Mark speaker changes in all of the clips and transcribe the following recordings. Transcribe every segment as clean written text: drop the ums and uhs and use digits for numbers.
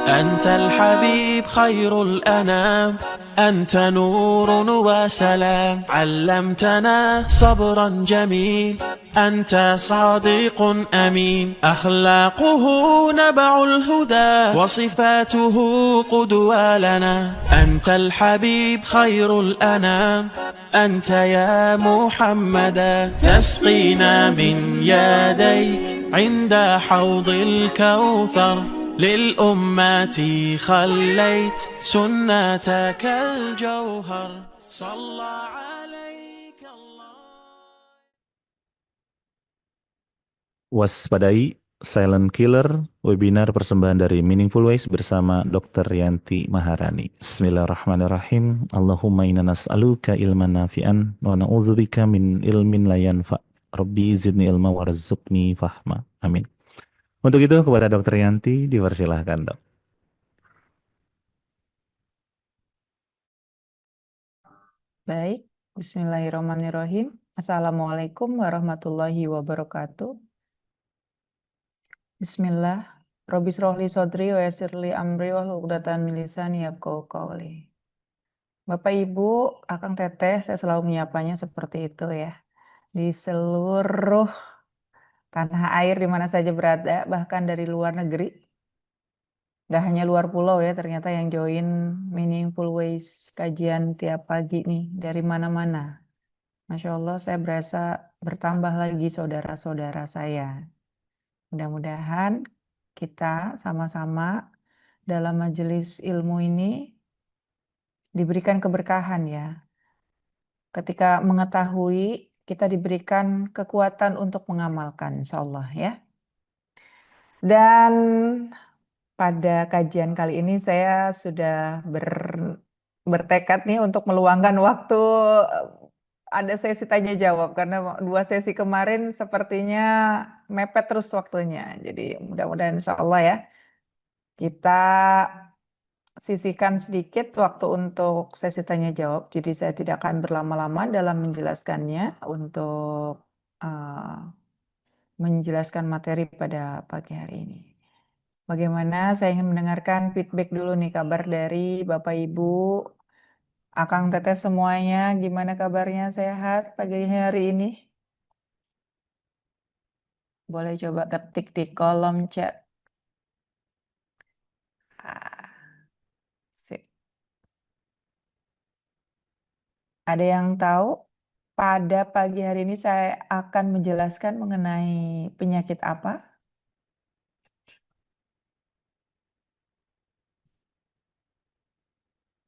Speaker 1: أنت الحبيب خير الأنام، أنت نور وسلام، علمتنا صبرا جميل، أنت صادق أمين، أخلاقه نبع الهدى وصفاته قدوة لنا. أنت الحبيب خير الأنام، أنت يا محمدا، تسقينا من يديك عند حوض الكوثر، للأمة خليت سنتك الجوهر، صلى عليك الله.
Speaker 2: Waspadai Silent Killer, webinar persembahan dari Meaningful Ways bersama Dr. Yanti Maharani. Bismillahirrahmanirrahim. Allahumma inna nas'aluka ilman nafi'an wa na'udzubika min ilmin la yanfa'. Rabbi zidni ilma warzuqni fahma. Amin. Untuk itu kepada Dr. Yanti dipersilahkan, Dok.
Speaker 3: Baik, Bismillahirrahmanirrahim. Assalamualaikum warahmatullahi wabarakatuh. Bismillah. Robbi srohli sodri wa yassirli amri wa uqdatan min lisani yafqahu qawli. Bapak Ibu, Akang Teteh, saya selalu menyapanya seperti itu ya. Di seluruh tanah air di mana saja berada, bahkan dari luar negeri. Gak hanya luar pulau ya, ternyata yang join Meaningful Ways kajian tiap pagi nih dari mana-mana. Masya Allah, saya berasa bertambah lagi saudara-saudara saya. Mudah-mudahan kita sama-sama dalam majelis ilmu ini diberikan keberkahan ya. Ketika mengetahui, kita diberikan kekuatan untuk mengamalkan, insya Allah ya. Dan pada kajian kali ini saya sudah bertekad nih untuk meluangkan waktu, ada sesi tanya jawab karena 2 sesi kemarin sepertinya mepet terus waktunya. Jadi mudah-mudahan insya Allah ya, kita sisihkan sedikit waktu untuk sesi tanya jawab. Jadi saya tidak akan berlama-lama dalam menjelaskannya untuk menjelaskan materi pada pagi hari ini. Bagaimana? Saya ingin mendengarkan feedback dulu nih, kabar dari Bapak Ibu, Akang Teteh semuanya, gimana kabarnya, sehat pagi hari ini? Boleh coba ketik di kolom chat. Sip. Ada yang tahu? Pada pagi hari ini saya akan menjelaskan mengenai penyakit apa?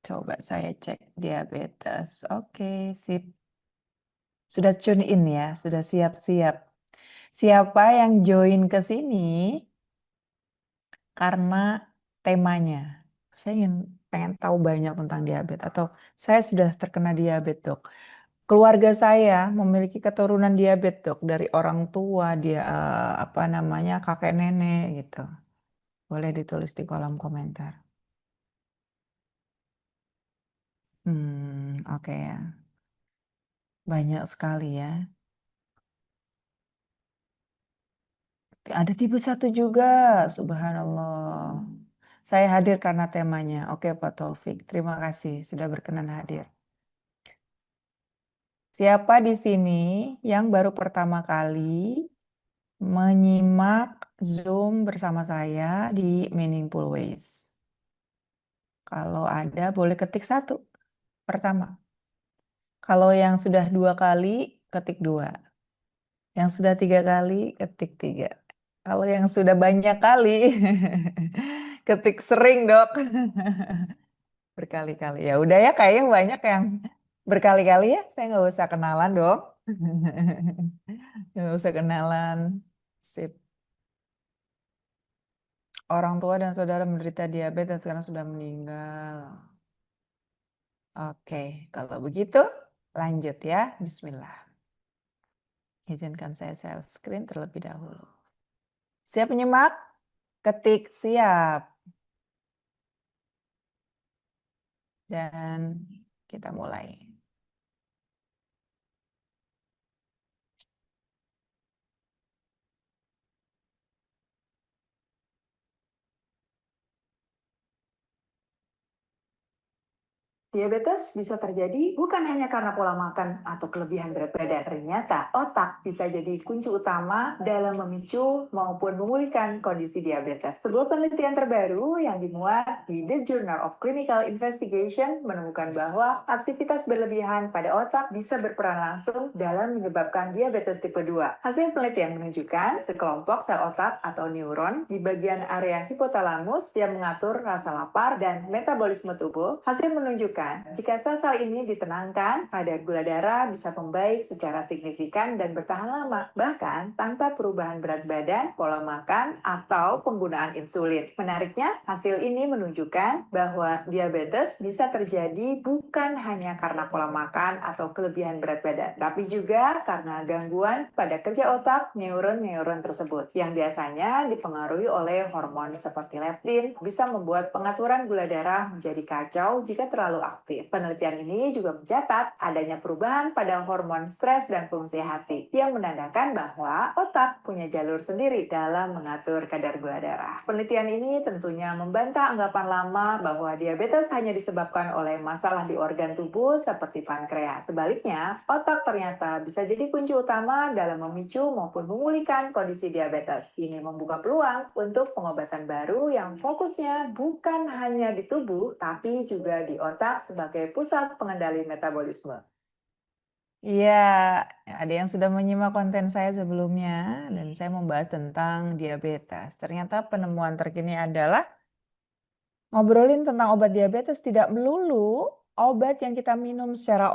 Speaker 3: Coba saya cek diabetes. Oke, sip. Sudah tune in ya, sudah siap-siap. Siapa yang join ke sini karena temanya? Saya pengen tahu banyak tentang diabetes atau saya sudah terkena diabetes, Dok. Keluarga saya memiliki keturunan diabetes, Dok, dari orang tua, dia apa namanya, kakek nenek gitu. Boleh ditulis di kolom komentar. Oke ya. Banyak sekali ya. Ada tipe 1 juga, subhanallah. Saya hadir karena temanya. Oke Pak Taufik, terima kasih sudah berkenan hadir. Siapa di sini yang baru pertama kali menyimak Zoom bersama saya di Meaningful Ways? Kalau ada boleh ketik 1 pertama. Kalau yang sudah 2 kali, ketik 2. Yang sudah 3 kali, ketik 3. Kalau yang sudah banyak kali, ketik sering, Dok. Berkali-kali. Ya udah ya, kayaknya banyak yang berkali-kali ya. Saya nggak usah kenalan, Dok. Nggak usah kenalan. Sip. Orang tua dan saudara menderita diabetes dan sekarang sudah meninggal. Oke, kalau begitu lanjut ya. Bismillah. Izinkan saya share screen terlebih dahulu. Siap menyimak? Ketik siap. Dan kita mulai. Diabetes bisa terjadi bukan hanya karena pola makan atau kelebihan berat badan. Ternyata otak bisa jadi kunci utama dalam memicu maupun memulihkan kondisi diabetes. Sebuah penelitian terbaru yang dimuat di The Journal of Clinical Investigation menemukan bahwa aktivitas berlebihan pada otak bisa berperan langsung dalam menyebabkan diabetes tipe 2. Hasil penelitian menunjukkan sekelompok sel otak atau neuron di bagian area hipotalamus yang mengatur rasa lapar dan metabolisme tubuh. Hasil menunjukkan jika sel-sel ini ditenangkan, kadar gula darah bisa membaik secara signifikan dan bertahan lama, bahkan tanpa perubahan berat badan, pola makan, atau penggunaan insulin. Menariknya, hasil ini menunjukkan bahwa diabetes bisa terjadi bukan hanya karena pola makan atau kelebihan berat badan, tapi juga karena gangguan pada kerja otak neuron-neuron tersebut, yang biasanya dipengaruhi oleh hormon seperti leptin, bisa membuat pengaturan gula darah menjadi kacau jika terlalu aktif. Penelitian ini juga mencatat adanya perubahan pada hormon stres dan fungsi hati yang menandakan bahwa otak punya jalur sendiri dalam mengatur kadar gula darah. Penelitian ini tentunya membantah anggapan lama bahwa diabetes hanya disebabkan oleh masalah di organ tubuh seperti pankreas. Sebaliknya, otak ternyata bisa jadi kunci utama dalam memicu maupun memulihkan kondisi diabetes. Ini membuka peluang untuk pengobatan baru yang fokusnya bukan hanya di tubuh, tapi juga di otak sebagai pusat pengendali metabolisme. Iya, ada yang sudah menyimak konten saya sebelumnya, dan saya membahas tentang diabetes. Ternyata penemuan terkini adalah ngobrolin tentang obat diabetes tidak melulu obat yang kita minum secara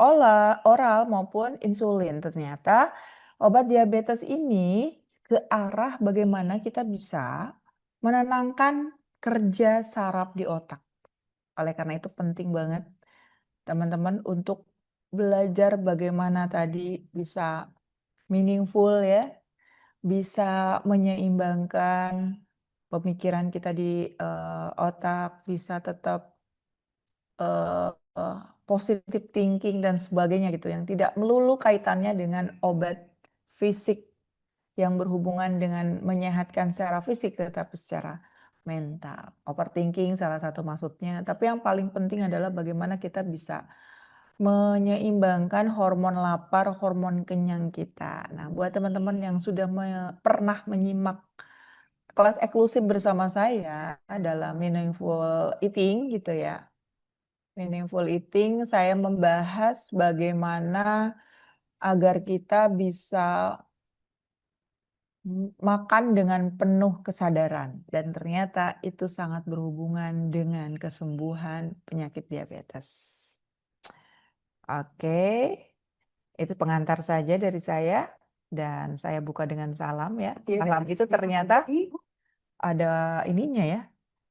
Speaker 3: oral maupun insulin. Ternyata obat diabetes ini ke arah bagaimana kita bisa menenangkan kerja saraf di otak. Oleh karena itu penting banget teman-teman untuk belajar bagaimana tadi bisa meaningful ya, bisa menyeimbangkan pemikiran kita di otak, bisa tetap eh, eh, positive thinking dan sebagainya gitu, yang tidak melulu kaitannya dengan obat fisik yang berhubungan dengan menyehatkan secara fisik, tetapi secara mental. Overthinking salah satu maksudnya, tapi yang paling penting adalah bagaimana kita bisa menyeimbangkan hormon lapar, hormon kenyang kita. Nah, buat teman-teman yang sudah pernah menyimak kelas eksklusif bersama saya dalam Meaningful Eating gitu ya. Meaningful Eating, saya membahas bagaimana agar kita bisa makan dengan penuh kesadaran, dan ternyata itu sangat berhubungan dengan kesembuhan penyakit diabetes. Oke, itu pengantar saja dari saya, dan saya buka dengan salam ya. Salam itu ternyata ada ininya ya.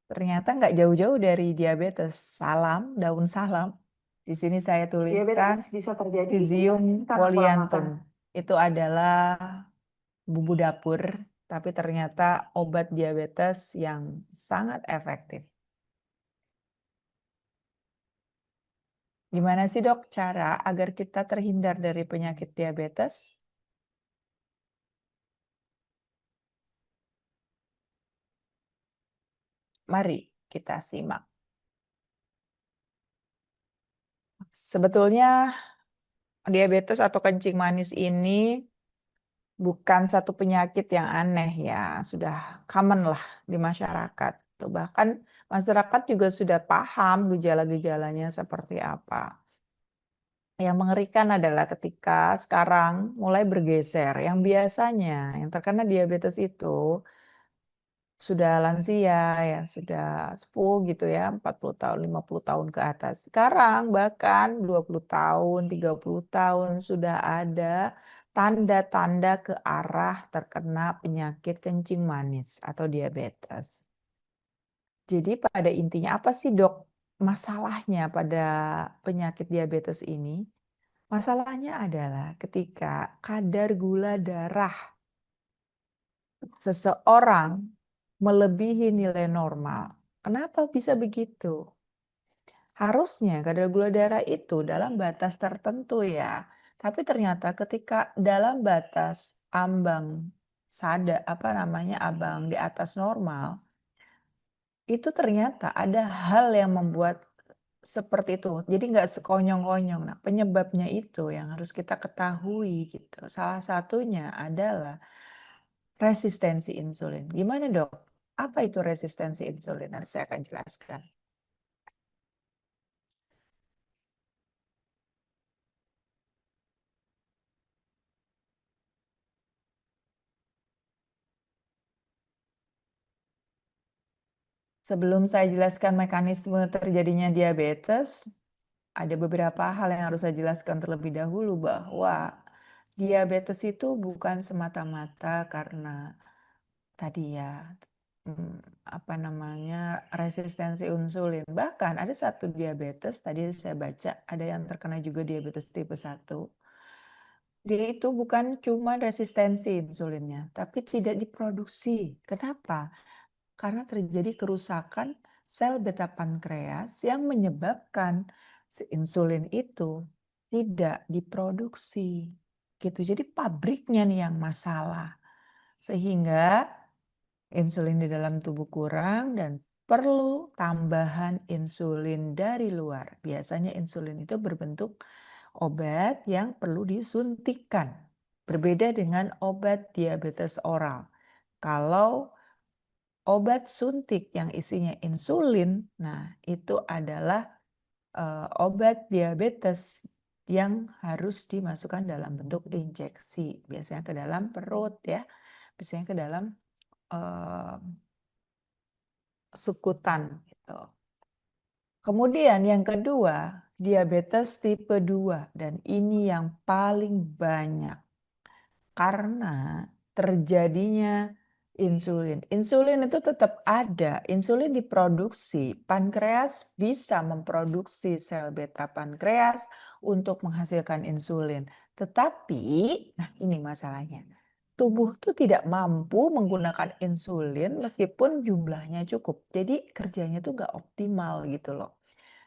Speaker 3: Ternyata nggak jauh-jauh dari diabetes. Salam, daun salam. Di sini saya tuliskan
Speaker 4: Diabetes bisa terjadi
Speaker 3: Cesium
Speaker 4: karena pola
Speaker 3: foliantum.
Speaker 4: makan.
Speaker 3: Itu adalah bumbu dapur, tapi ternyata obat diabetes yang sangat efektif. Gimana sih dok cara agar kita terhindar dari penyakit diabetes? Mari kita simak. Sebetulnya diabetes atau kencing manis ini bukan satu penyakit yang aneh ya, sudah common lah di masyarakat. Tuh, bahkan masyarakat juga sudah paham gejala-gejalanya seperti apa. Yang mengerikan adalah ketika sekarang mulai bergeser, yang biasanya yang terkena diabetes itu sudah lansia ya, sudah sepuh gitu ya, 40 tahun, 50 tahun ke atas. Sekarang bahkan 20 tahun, 30 tahun sudah ada tanda-tanda ke arah terkena penyakit kencing manis atau diabetes. Jadi pada intinya apa sih dok masalahnya pada penyakit diabetes ini? Masalahnya adalah ketika kadar gula darah seseorang melebihi nilai normal. Kenapa bisa begitu? Harusnya kadar gula darah itu dalam batas tertentu ya. Tapi ternyata ketika dalam batas ambang ambang di atas normal, itu ternyata ada hal yang membuat seperti itu. Jadi nggak sekonyong-konyong. Nah, penyebabnya itu yang harus kita ketahui gitu. Salah satunya adalah resistensi insulin. Gimana dok? Apa itu resistensi insulin? Nanti saya akan jelaskan. Sebelum saya jelaskan mekanisme terjadinya diabetes, ada beberapa hal yang harus saya jelaskan terlebih dahulu bahwa diabetes itu bukan semata-mata karena tadi ya apa namanya resistensi insulin. Bahkan ada satu diabetes tadi saya baca ada yang terkena juga diabetes tipe 1. Dia itu bukan cuma resistensi insulinnya, tapi tidak diproduksi. Kenapa? Karena terjadi kerusakan sel beta pankreas yang menyebabkan si insulin itu tidak diproduksi. Gitu. Jadi pabriknya nih yang masalah. Sehingga insulin di dalam tubuh kurang dan perlu tambahan insulin dari luar. Biasanya insulin itu berbentuk obat yang perlu disuntikkan. Berbeda dengan obat diabetes oral. Kalau obat suntik yang isinya insulin, nah itu adalah obat diabetes yang harus dimasukkan dalam bentuk injeksi. Biasanya ke dalam perut ya, biasanya ke dalam sukutan gitu. Kemudian yang kedua, diabetes tipe 2 dan ini yang paling banyak karena terjadinya insulin. Insulin itu tetap ada, insulin diproduksi. Pankreas bisa memproduksi sel beta pankreas untuk menghasilkan insulin. Tetapi, nah ini masalahnya. Tubuh tuh tidak mampu menggunakan insulin meskipun jumlahnya cukup. Jadi kerjanya tuh nggak optimal gitu loh.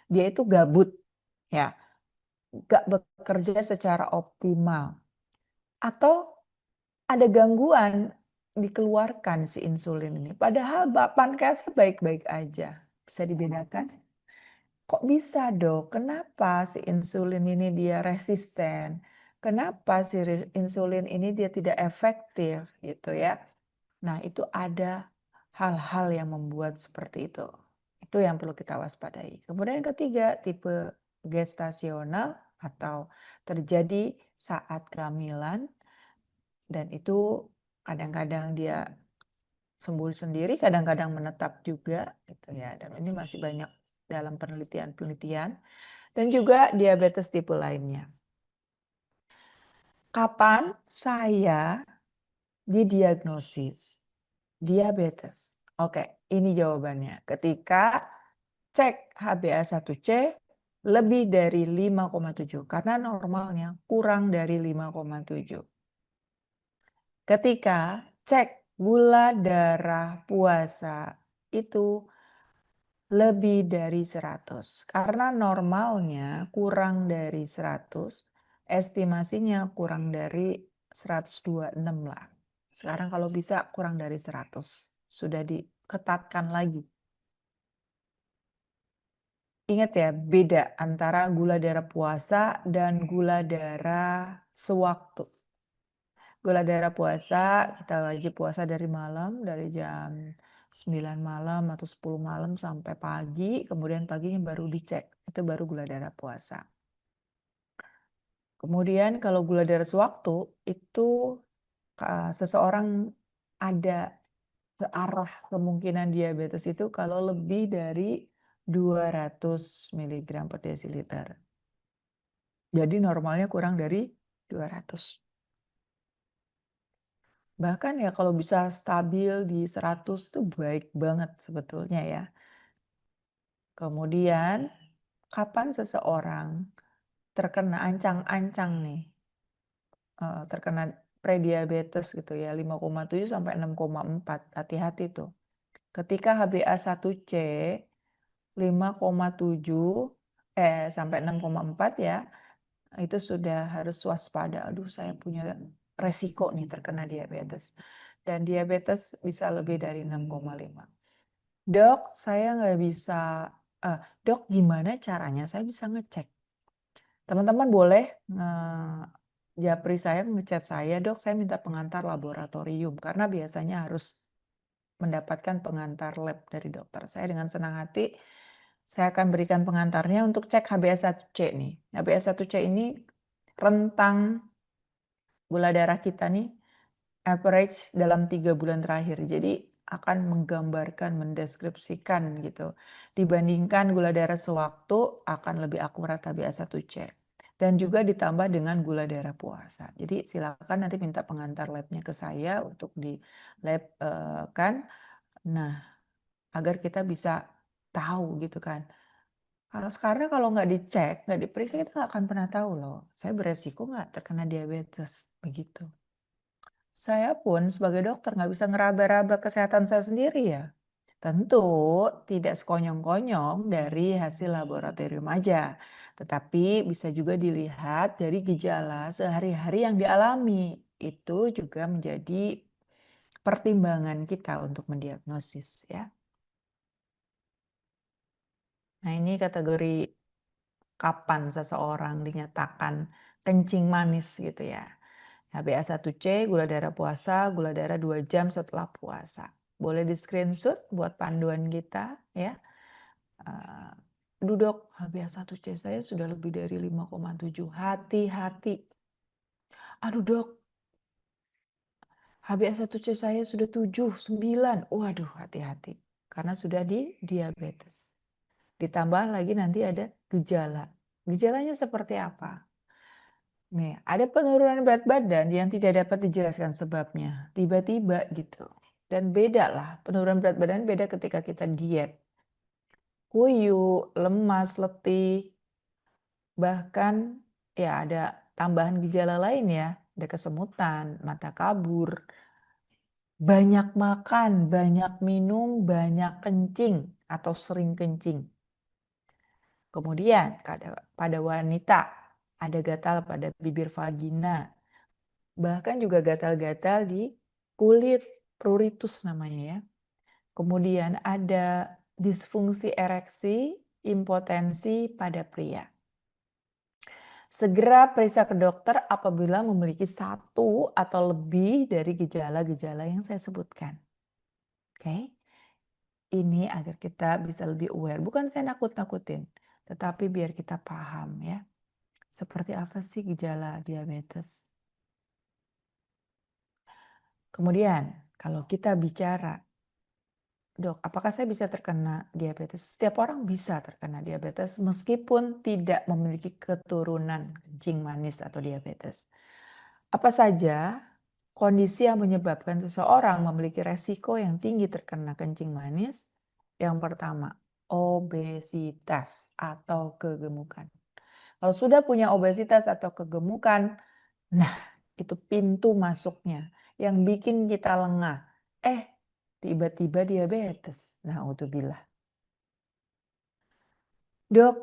Speaker 3: Dia itu gabut, ya, nggak bekerja secara optimal. Atau ada gangguan dikeluarkan si insulin ini. Padahal pankreasnya baik-baik aja. Bisa dibedakan? Kok bisa dok? Kenapa si insulin ini dia resisten? Kenapa si insulin ini dia tidak efektif gitu ya? Nah itu ada hal-hal yang membuat seperti itu. Itu yang perlu kita waspadai. Kemudian yang ketiga tipe gestasional atau terjadi saat kehamilan dan itu kadang-kadang dia sembuh sendiri, kadang-kadang menetap juga gitu ya. Dan ini masih banyak dalam penelitian-penelitian dan juga diabetes tipe lainnya. Kapan saya didiagnosis diabetes? Oke, ini jawabannya. Ketika cek HbA1c lebih dari 5,7 karena normalnya kurang dari 5,7. Ketika cek gula darah puasa itu lebih dari 100. Karena normalnya kurang dari 100, estimasinya kurang dari 126 lah. Sekarang kalau bisa kurang dari 100. Sudah diketatkan lagi. Ingat ya, beda antara gula darah puasa dan gula darah sewaktu. Gula darah puasa, kita wajib puasa dari malam, dari jam 9 malam atau 10 malam sampai pagi, kemudian paginya baru dicek. Itu baru gula darah puasa. Kemudian kalau gula darah sewaktu, itu seseorang ada ke arah kemungkinan diabetes itu kalau lebih dari 200 mg per desiliter. Jadi normalnya kurang dari 200. Bahkan ya kalau bisa stabil di 100 itu baik banget sebetulnya ya. Kemudian kapan seseorang terkena ancang-ancang nih, terkena prediabetes gitu ya, 5,7 sampai 6,4, hati-hati tuh. Ketika HbA1c 5,7 sampai 6,4 ya, itu sudah harus waspada. Aduh, saya punya resiko nih terkena diabetes. Dan diabetes bisa lebih dari 6,5. Dok, saya nggak bisa Dok, gimana caranya saya bisa ngecek? Teman-teman boleh japri saya, ngechat saya, Dok, saya minta pengantar laboratorium, karena biasanya harus mendapatkan pengantar lab dari dokter. Saya dengan senang hati, saya akan berikan pengantarnya untuk cek HbA1c nih. HbA1c ini rentang gula darah kita nih, average dalam 3 bulan terakhir. Jadi akan menggambarkan, mendeskripsikan gitu. Dibandingkan gula darah sewaktu akan lebih akurat HbA1c. Dan juga ditambah dengan gula darah puasa. Jadi silakan nanti minta pengantar labnya ke saya untuk di lab kan. Nah, agar kita bisa tahu gitu kan. Karena kalau nggak dicek, nggak diperiksa, kita nggak akan pernah tahu loh. Saya beresiko nggak terkena diabetes, begitu. Saya pun sebagai dokter nggak bisa ngeraba-raba kesehatan saya sendiri ya. Tentu tidak sekonyong-konyong dari hasil laboratorium aja. Tetapi bisa juga dilihat dari gejala sehari-hari yang dialami. Itu juga menjadi pertimbangan kita untuk mendiagnosis ya. Nah, ini kategori kapan seseorang dinyatakan kencing manis gitu ya. HbA1c, gula darah puasa, gula darah 2 jam setelah puasa. Boleh di screenshot buat panduan kita ya. Aduh dok, HbA1c saya sudah lebih dari 5,7. Hati-hati. Aduh dok, HbA1c saya sudah 7, 9. Waduh, hati-hati. Karena sudah di diabetes. Ditambah lagi nanti ada gejala. Gejalanya seperti apa? Nih, ada penurunan berat badan yang tidak dapat dijelaskan sebabnya. Tiba-tiba gitu. Dan beda lah, penurunan berat badan beda ketika kita diet. Kuyuk, lemas, letih. Bahkan ya ada tambahan gejala lain ya. Ada kesemutan, mata kabur. Banyak makan, banyak minum, banyak kencing atau sering kencing. Kemudian pada wanita ada gatal pada bibir vagina, bahkan juga gatal-gatal di kulit, pruritus namanya ya. Kemudian ada disfungsi ereksi, impotensi pada pria. Segera periksa ke dokter apabila memiliki satu atau lebih dari gejala-gejala yang saya sebutkan. Oke? Ini agar kita bisa lebih aware. Bukan saya nakut-nakutin, tetapi biar kita paham ya. Seperti apa sih gejala diabetes? Kemudian, kalau kita bicara, dok, apakah saya bisa terkena diabetes? Setiap orang bisa terkena diabetes meskipun tidak memiliki keturunan kencing manis atau diabetes. Apa saja kondisi yang menyebabkan seseorang memiliki resiko yang tinggi terkena kencing manis? Yang pertama, obesitas atau kegemukan. Kalau sudah punya obesitas atau kegemukan, nah itu pintu masuknya yang bikin kita lengah. Tiba-tiba diabetes. Naudzubillah. Dok,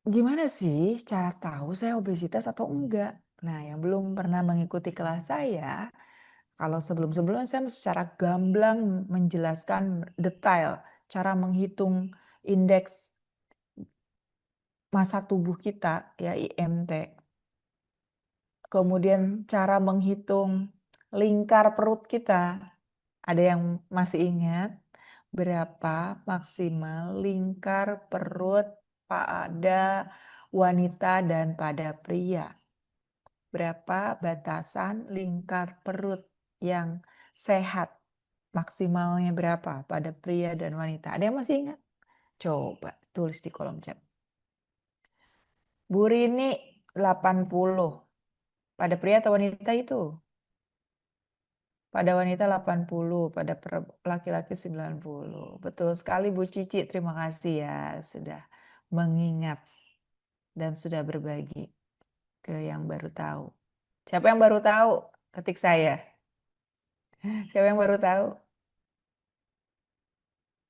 Speaker 3: gimana sih cara tahu saya obesitas atau enggak? Nah, yang belum pernah mengikuti kelas saya, kalau sebelum-sebelumnya saya secara gamblang menjelaskan detail cara menghitung indeks massa tubuh kita, ya IMT. Kemudian cara menghitung lingkar perut kita. Ada yang masih ingat berapa maksimal lingkar perut pada wanita dan pada pria? Berapa batasan lingkar perut yang sehat? Maksimalnya berapa pada pria dan wanita? Ada yang masih ingat? Coba tulis di kolom chat. Bu Rini 80. Pada pria atau wanita itu? Pada wanita 80, pada laki-laki 90. Betul sekali Bu Cici, terima kasih ya sudah mengingat dan sudah berbagi ke yang baru tahu. Siapa yang baru tahu? Ketik saya. Siapa yang baru tahu?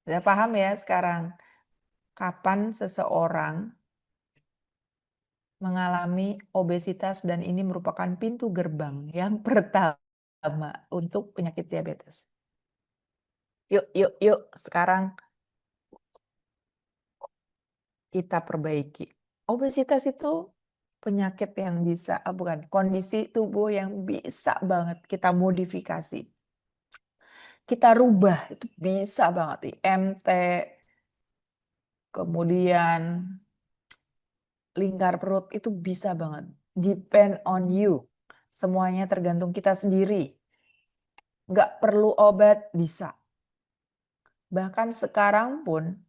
Speaker 3: Sudah paham ya sekarang kapan seseorang mengalami obesitas dan ini merupakan pintu gerbang yang pertama untuk penyakit diabetes. Yuk, sekarang kita perbaiki. Obesitas itu penyakit yang bisa, bukan, kondisi tubuh yang bisa banget kita modifikasi. Kita rubah, itu bisa banget, IMT, kemudian lingkar perut itu bisa banget. Depend on you. Semuanya tergantung kita sendiri. Nggak perlu obat, bisa. Bahkan sekarang pun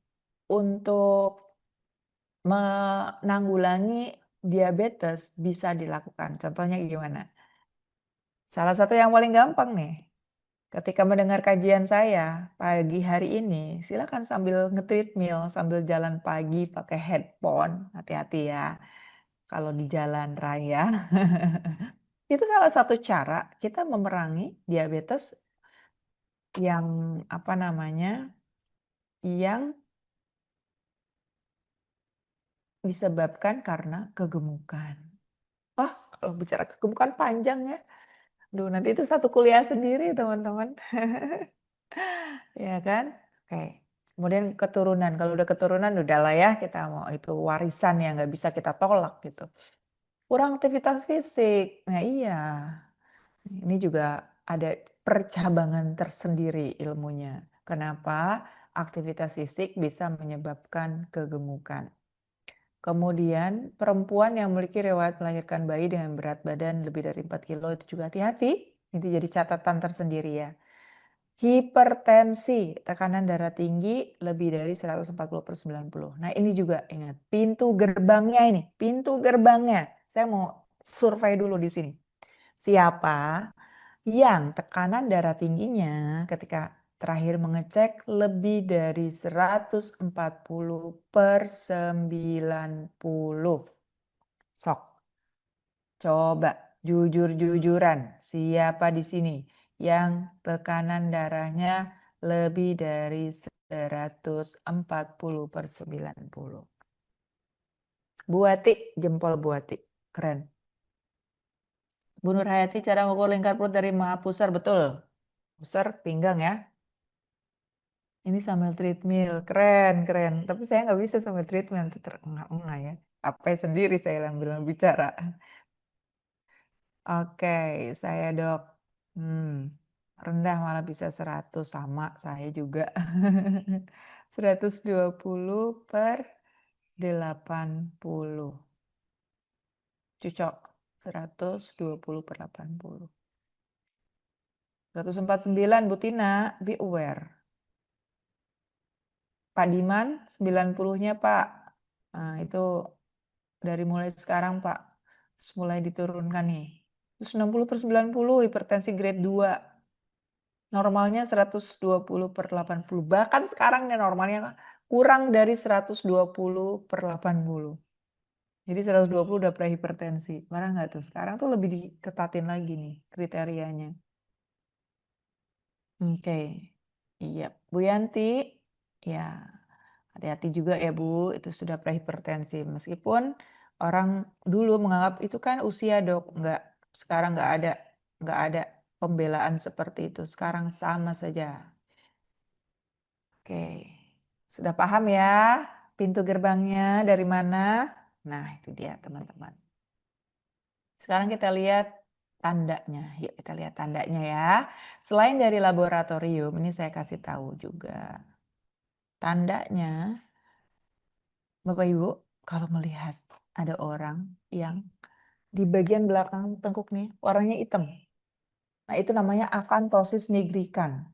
Speaker 3: untuk menanggulangi diabetes bisa dilakukan. Contohnya gimana? Salah satu yang paling gampang nih, ketika mendengar kajian saya pagi hari ini, silakan sambil nge-treadmill, sambil jalan pagi pakai headphone, hati-hati ya kalau di jalan raya. Itu salah satu cara kita memerangi diabetes yang apa namanya, yang disebabkan karena kegemukan. Wah, kalau bicara kegemukan panjang ya. Duh, nanti itu satu kuliah sendiri teman-teman. Ya kan? Oke. Kemudian keturunan, kalau udah keturunan udahlah ya kita mau itu warisan yang nggak bisa kita tolak gitu. Kurang aktivitas fisik. Nah iya, ini juga ada percabangan tersendiri ilmunya. Kenapa aktivitas fisik bisa menyebabkan kegemukan. Kemudian perempuan yang memiliki riwayat melahirkan bayi dengan berat badan lebih dari 4 kilo itu juga hati-hati. Itu jadi catatan tersendiri ya. Hipertensi, tekanan darah tinggi lebih dari 140/90. Nah ini juga ingat, pintu gerbangnya ini, pintu gerbangnya. Saya mau survei dulu di sini. Siapa yang tekanan darah tingginya ketika terakhir mengecek lebih dari 140/90. Sok, coba jujur-jujuran, siapa di sini yang tekanan darahnya lebih dari 140/90? Buati, jempol Buati. Keren. Bu Nur Hayati, cara mengukur lingkar perut dari maha pusar, betul. Pusar, pinggang ya. Ini sambil treadmill, keren, keren. Tapi saya nggak bisa sambil treadmill, nanti terengah-engah ya. Apa sendiri saya ambil bicara. Oke, saya dok. Rendah malah bisa 100, sama saya juga. 120/80. Cocok. 120/80. 149 Bu Tina, be aware. Pak Diman, 90-nya Pak. Nah, itu dari mulai sekarang Pak. Terus mulai diturunkan nih. Terus 60/90 hipertensi grade 2. Normalnya 120/80. Bahkan sekarang nih normalnya kurang dari 120/80. Jadi 120 udah prehipertensi. Marah nggak tuh? Sekarang tuh lebih diketatin lagi nih kriterianya. Oke. Iya, Bu Yanti. Ya, hati-hati juga ya Bu, itu sudah prehipertensi. Meskipun orang dulu menganggap itu kan usia dok, sekarang nggak ada pembelaan seperti itu. Sekarang sama saja. Oke, sudah paham ya pintu gerbangnya dari mana? Nah itu dia teman-teman. Sekarang kita lihat tandanya. Yuk kita lihat tandanya ya. Selain dari laboratorium, ini saya kasih tahu juga. Tandanya, Bapak Ibu, kalau melihat ada orang yang di bagian belakang tengkuk nih, warnanya hitam. Nah, itu namanya akanthosis nigricans,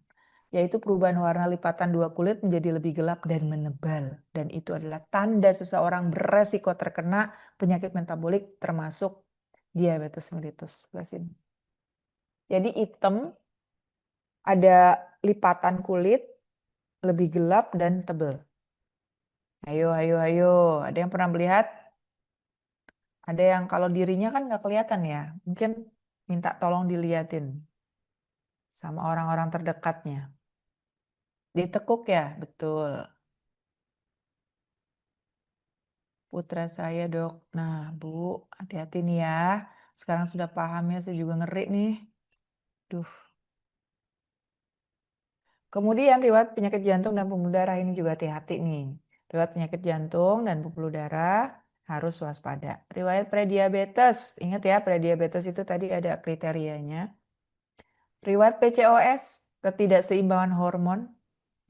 Speaker 3: yaitu perubahan warna lipatan dua kulit menjadi lebih gelap dan menebal. Dan itu adalah tanda seseorang beresiko terkena penyakit metabolik termasuk diabetes mellitus. Jadi hitam, ada lipatan kulit, lebih gelap dan tebal. Ayo, ayo, ayo. Ada yang pernah melihat? Ada yang kalau dirinya kan nggak kelihatan ya. Mungkin minta tolong diliatin sama orang-orang terdekatnya. Ditekuk ya, betul. Putra saya dok. Nah Bu, hati-hati nih ya. Sekarang sudah paham ya, saya juga ngeri nih. Duh. Kemudian riwayat penyakit jantung dan pembuluh darah ini juga hati-hati nih. Riwayat penyakit jantung dan pembuluh darah harus waspada. Riwayat prediabetes, ingat ya prediabetes itu tadi ada kriterianya. Riwayat PCOS, ketidakseimbangan hormon.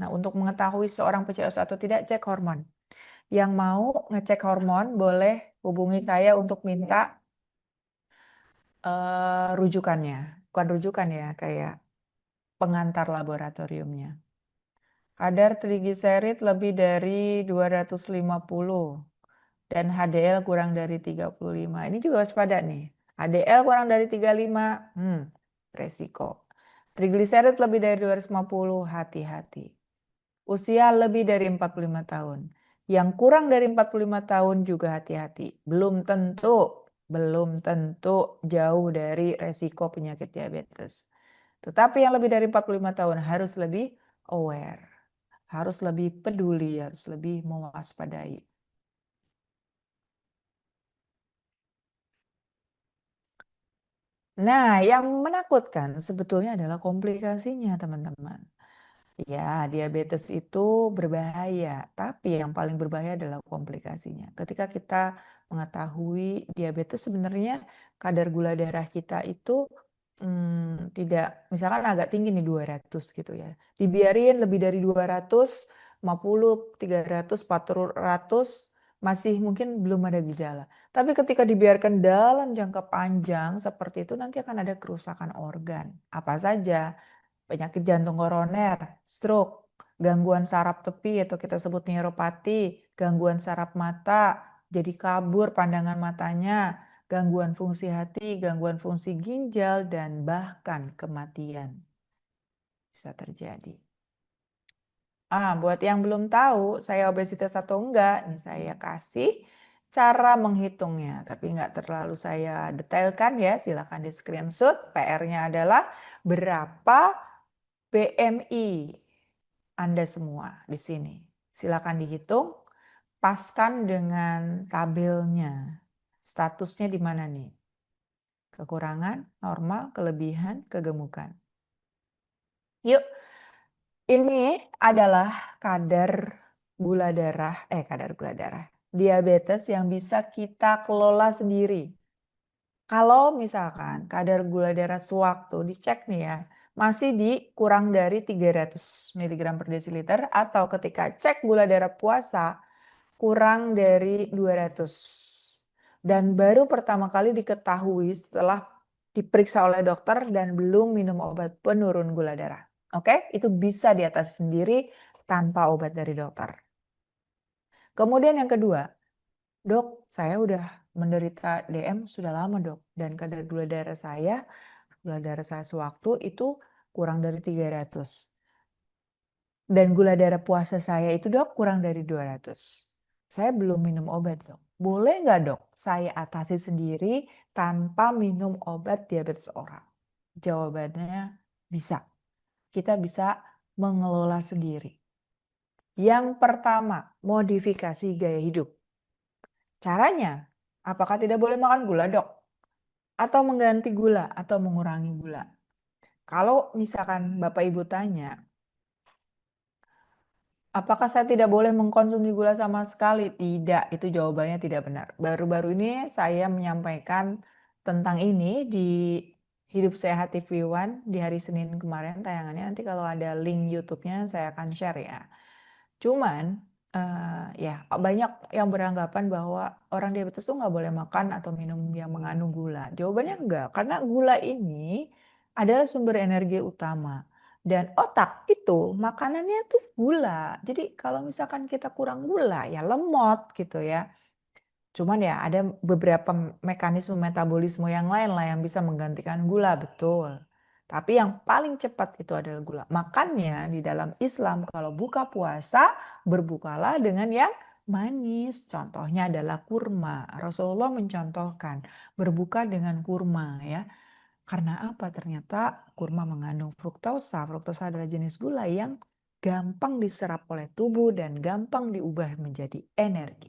Speaker 3: Nah, untuk mengetahui seorang PCOS atau tidak, cek hormon. Yang mau ngecek hormon boleh hubungi saya untuk minta rujukannya. Bukan rujukan ya, kayak pengantar laboratoriumnya. Kadar trigliserid lebih dari 250 dan HDL kurang dari 35. Ini juga waspada nih. HDL kurang dari 35, resiko. Trigliserid lebih dari 250, hati-hati. Usia lebih dari 45 tahun. Yang kurang dari 45 tahun juga hati-hati. Belum tentu jauh dari resiko penyakit diabetes. Tetapi yang lebih dari 45 tahun harus lebih aware. Harus lebih peduli, harus lebih mewaspadai. Nah, yang menakutkan sebetulnya adalah komplikasinya, teman-teman. Ya, diabetes itu berbahaya, tapi yang paling berbahaya adalah komplikasinya. Ketika kita mengetahui diabetes sebenarnya kadar gula darah kita itu tidak, misalkan agak tinggi nih 200 gitu ya. Dibiarin lebih dari 250, 300, 400 masih mungkin belum ada gejala. Tapi ketika dibiarkan dalam jangka panjang seperti itu nanti akan ada kerusakan organ. Apa saja? Penyakit jantung koroner, stroke, gangguan saraf tepi atau kita sebut neuropati, gangguan saraf mata, jadi kabur pandangan matanya, gangguan fungsi hati, gangguan fungsi ginjal, dan bahkan kematian bisa terjadi. Buat yang belum tahu saya obesitas atau enggak, nih saya kasih cara menghitungnya, tapi enggak terlalu saya detailkan ya, silakan di screenshot. PR-nya adalah berapa BMI Anda semua di sini. Silakan dihitung, paskan dengan tabelnya. Statusnya di mana nih? Kekurangan, normal, kelebihan, kegemukan. Yuk, ini adalah kadar gula darah, diabetes yang bisa kita kelola sendiri. Kalau misalkan kadar gula darah sewaktu dicek nih ya, masih di kurang dari 300 mg per desiliter atau ketika cek gula darah puasa kurang dari 200. Dan baru pertama kali diketahui setelah diperiksa oleh dokter dan belum minum obat penurun gula darah. Oke, itu bisa diatasi sendiri tanpa obat dari dokter. Kemudian yang kedua, Dok, saya udah menderita DM sudah lama dok, dan kadar gula darah saya sewaktu itu kurang dari 300. Dan gula darah puasa saya itu dok kurang dari 200. Saya belum minum obat dok. Boleh nggak dok saya atasi sendiri tanpa minum obat diabetes oral? Jawabannya bisa. Kita bisa mengelola sendiri. Yang pertama, modifikasi gaya hidup. Caranya, apakah tidak boleh makan gula dok? Atau mengganti gula atau mengurangi gula? Kalau misalkan Bapak Ibu tanya, apakah saya tidak boleh mengkonsumsi gula sama sekali? Tidak, itu jawabannya tidak benar. Baru-baru ini saya menyampaikan tentang ini di Hidup Sehat TV One di hari Senin kemarin tayangannya. Nanti kalau ada link YouTube-nya saya akan share ya. Cuman ya banyak yang beranggapan bahwa orang diabetes tuh nggak boleh makan atau minum yang mengandung gula. Jawabannya enggak, karena gula ini adalah sumber energi utama. Dan otak itu makanannya tuh gula. Jadi kalau misalkan kita kurang gula ya lemot gitu ya. Cuman ya ada beberapa mekanisme metabolisme yang lain lah yang bisa menggantikan gula, betul. Tapi yang paling cepat itu adalah gula. Makanya di dalam Islam kalau buka puasa berbukalah dengan yang manis. Contohnya adalah kurma. Rasulullah mencontohkan berbuka dengan kurma ya. Karena apa? Ternyata kurma mengandung fruktosa. Fruktosa adalah jenis gula yang gampang diserap oleh tubuh dan gampang diubah menjadi energi.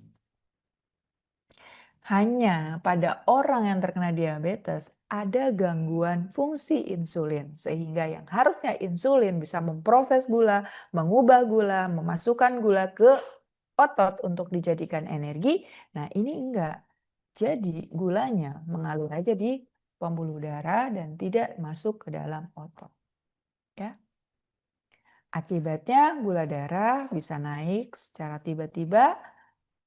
Speaker 3: Hanya pada orang yang terkena diabetes ada gangguan fungsi insulin. Sehingga yang harusnya insulin bisa memproses gula, mengubah gula, memasukkan gula ke otot untuk dijadikan energi. Nah, ini enggak. Jadi gulanya mengalir aja di pembuluh darah dan tidak masuk ke dalam otot. Ya. Akibatnya gula darah bisa naik secara tiba-tiba,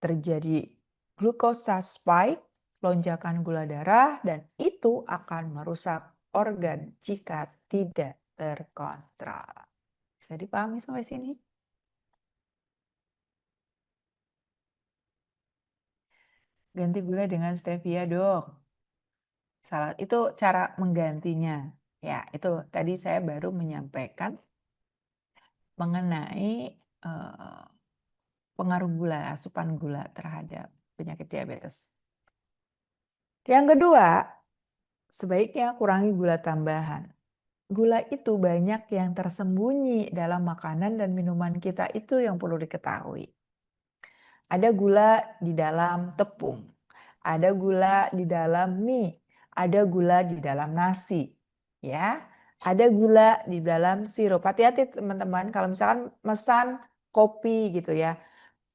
Speaker 3: terjadi glukosa spike, lonjakan gula darah, dan itu akan merusak organ jika tidak terkontrol. Bisa dipahami sampai sini? Ganti gula dengan stevia dong. Itu cara menggantinya. Ya, itu tadi saya baru menyampaikan mengenai pengaruh gula, asupan gula terhadap penyakit diabetes. Yang kedua, sebaiknya kurangi gula tambahan. Gula itu banyak yang tersembunyi dalam makanan dan minuman kita, itu yang perlu diketahui. Ada gula di dalam tepung, ada gula di dalam mie, ada gula di dalam nasi, ya. Ada gula di dalam sirup. Hati-hati teman-teman kalau misalkan pesan kopi gitu ya.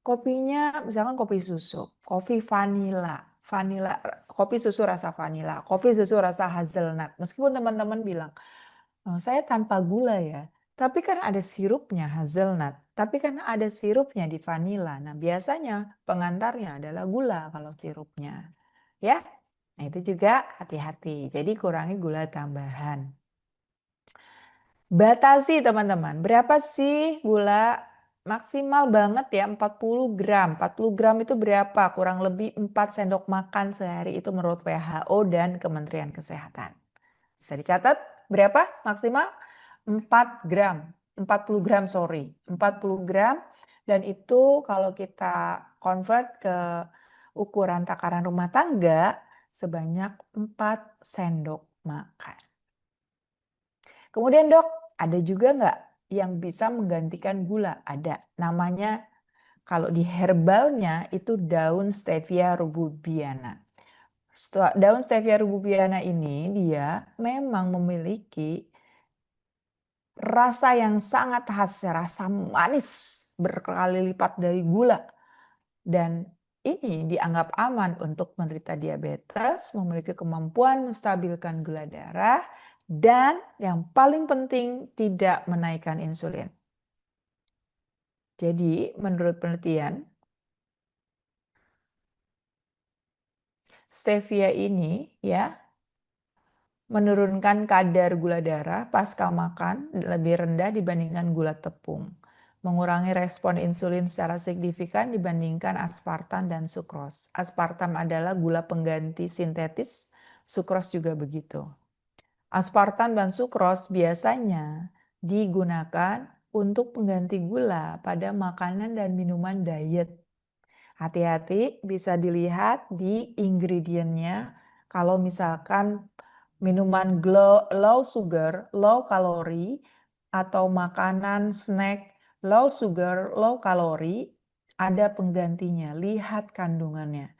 Speaker 3: Kopinya misalkan kopi susu, kopi vanila, kopi susu rasa vanila, kopi susu rasa hazelnut. Meskipun teman-teman bilang, saya tanpa gula ya. Tapi kan ada sirupnya hazelnut, tapi kan ada sirupnya di vanila. Nah, biasanya pengantarnya adalah gula kalau sirupnya. Ya. Nah, itu juga hati-hati. Jadi kurangi gula tambahan. Batasi teman-teman. Berapa sih gula maksimal banget ya 40 gram. 40 gram itu berapa? Kurang lebih 4 sendok makan sehari itu menurut WHO dan Kementerian Kesehatan. Bisa dicatat berapa maksimal? 4 gram. 40 gram, sorry. 40 gram. Dan itu kalau kita convert ke ukuran takaran rumah tangga sebanyak 4 sendok makan. Kemudian dok, ada juga nggak yang bisa menggantikan gula? Ada. Namanya kalau di herbalnya itu daun stevia rububiana. Daun stevia rububiana ini dia memang memiliki rasa yang sangat khas, rasa manis berkali lipat dari gula. Dan ini dianggap aman untuk menderita diabetes, memiliki kemampuan menstabilkan gula darah, dan yang paling penting tidak menaikkan insulin. Jadi menurut penelitian, stevia ini ya menurunkan kadar gula darah pasca makan lebih rendah dibandingkan gula tepung. Mengurangi respon insulin secara signifikan dibandingkan aspartam dan sukros. Aspartam adalah gula pengganti sintetis, sukros juga begitu. Aspartam dan sukros biasanya digunakan untuk pengganti gula pada makanan dan minuman diet. Hati-hati, bisa dilihat di ingredientnya. Kalau misalkan minuman low sugar, low kalori, atau makanan snack low sugar, low kalori, ada penggantinya. Lihat kandungannya.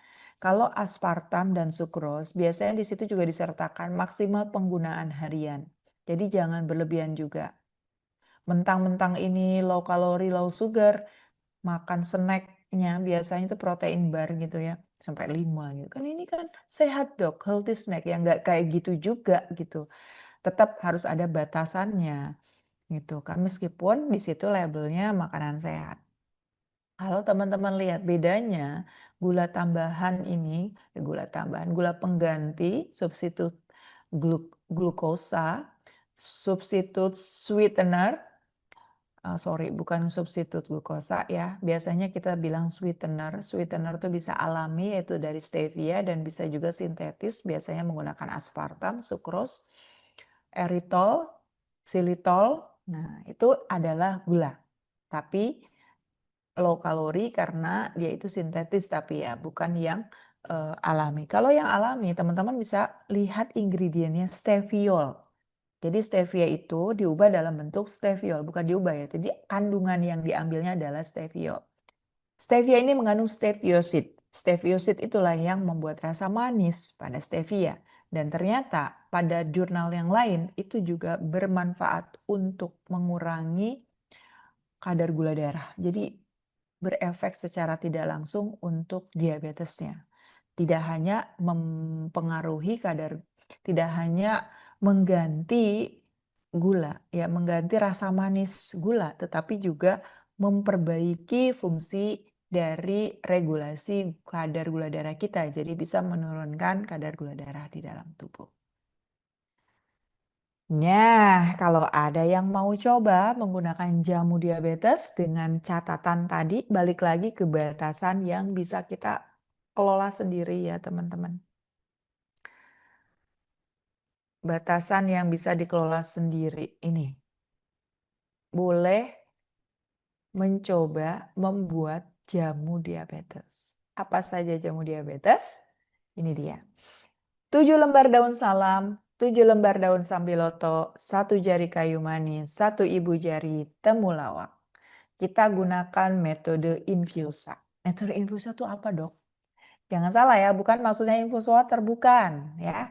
Speaker 3: Kalau aspartam dan sukros, biasanya di situ juga disertakan maksimal penggunaan harian. Jadi jangan berlebihan juga. Mentang-mentang ini low kalori, low sugar, makan snacknya biasanya itu protein bar gitu ya, sampai 5 gitu. Kan ini kan sehat dok, healthy snack yang nggak kayak gitu juga gitu. Tetap harus ada batasannya gitu kan, meskipun di situ labelnya makanan sehat. Kalau teman-teman lihat bedanya gula tambahan ini, gula pengganti, substitut glukosa, substitut sweetener, bukan substitut glukosa ya. Biasanya kita bilang sweetener. Sweetener itu bisa alami yaitu dari stevia dan bisa juga sintetis, biasanya menggunakan aspartam, sukros, eritol, xilitol. Nah, itu adalah gula. Tapi low kalori karena dia itu sintetis tapi ya bukan yang alami. Kalau yang alami teman-teman bisa lihat ingredientnya steviol. Jadi stevia itu diubah dalam bentuk steviol, bukan diubah ya. Jadi kandungan yang diambilnya adalah steviol. Stevia ini mengandung steviosid. Steviosid itulah yang membuat rasa manis pada stevia. Dan ternyata pada jurnal yang lain itu juga bermanfaat untuk mengurangi kadar gula darah. Jadi berefek secara tidak langsung untuk diabetesnya. Tidak hanya mempengaruhi tidak hanya mengganti gula, ya mengganti rasa manis gula, tetapi juga memperbaiki fungsi dari regulasi kadar gula darah kita. Jadi bisa menurunkan kadar gula darah di dalam tubuh. Nah, kalau ada yang mau coba menggunakan jamu diabetes dengan catatan tadi, balik lagi ke batasan yang bisa kita kelola sendiri ya teman-teman. Batasan yang bisa dikelola sendiri ini. Boleh mencoba membuat jamu diabetes. Apa saja jamu diabetes? Ini dia. 7 lembar daun salam, 7 lembar daun sambiloto, 1 jari kayu manis, 1 ibu jari temulawak. Kita gunakan metode infusa. Metode infusa itu apa, Dok? Jangan salah ya, bukan maksudnya infus water, bukan ya.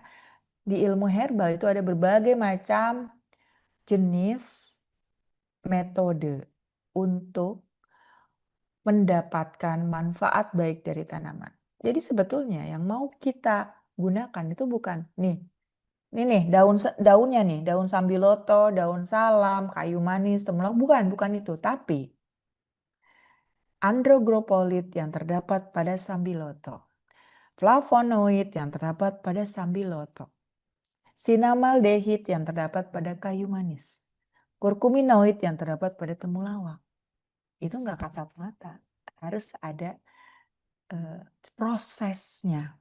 Speaker 3: Di ilmu herbal itu ada berbagai macam jenis metode untuk mendapatkan manfaat baik dari tanaman. Jadi sebetulnya yang mau kita gunakan itu bukan ini nih daunnya nih, daun sambiloto, daun salam, kayu manis, temulawak, bukan itu, tapi androgropolit yang terdapat pada sambiloto, flavonoid yang terdapat pada sambiloto, sinamaldehid yang terdapat pada kayu manis, kurkuminoid yang terdapat pada temulawak. Itu nggak kasat mata, harus ada prosesnya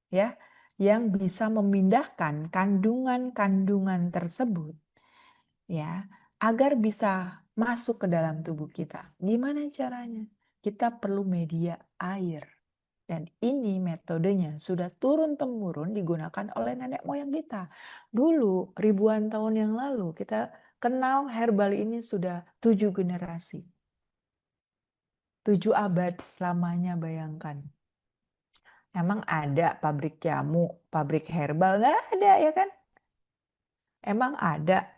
Speaker 3: ya yang bisa memindahkan kandungan-kandungan tersebut ya agar bisa masuk ke dalam tubuh kita. Gimana caranya? Kita perlu media air. Dan ini metodenya sudah turun-temurun digunakan oleh nenek moyang kita. Dulu ribuan tahun yang lalu kita kenal herbal ini sudah 7 generasi. 7 abad lamanya, bayangkan. Emang ada pabrik jamu, pabrik herbal? Nggak ada ya kan? Emang ada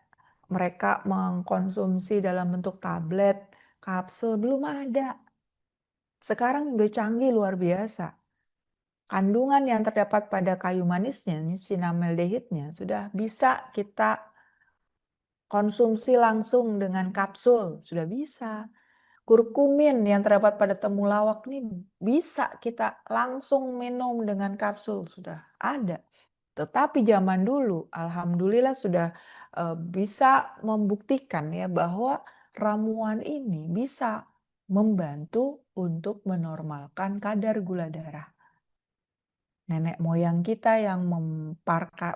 Speaker 3: mereka mengkonsumsi dalam bentuk tablet, kapsul? Belum ada. Sekarang udah canggih luar biasa. Kandungan yang terdapat pada kayu manisnya, sinamaldehidnya, sudah bisa kita konsumsi langsung dengan kapsul. Sudah bisa. Kurkumin yang terdapat pada temulawak ini bisa kita langsung minum dengan kapsul, sudah ada. Tetapi zaman dulu alhamdulillah sudah bisa membuktikan ya bahwa ramuan ini bisa membantu untuk menormalkan kadar gula darah. Nenek moyang kita yang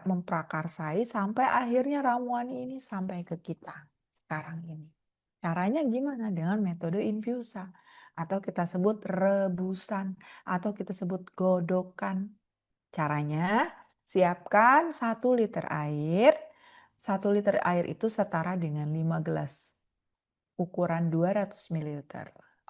Speaker 3: memprakarsai sampai akhirnya ramuan ini sampai ke kita sekarang ini. Caranya gimana? Dengan metode infusa atau kita sebut rebusan atau kita sebut godokan. Caranya siapkan 1 liter air. 1 liter air itu setara dengan 5 gelas. Ukuran 200 ml.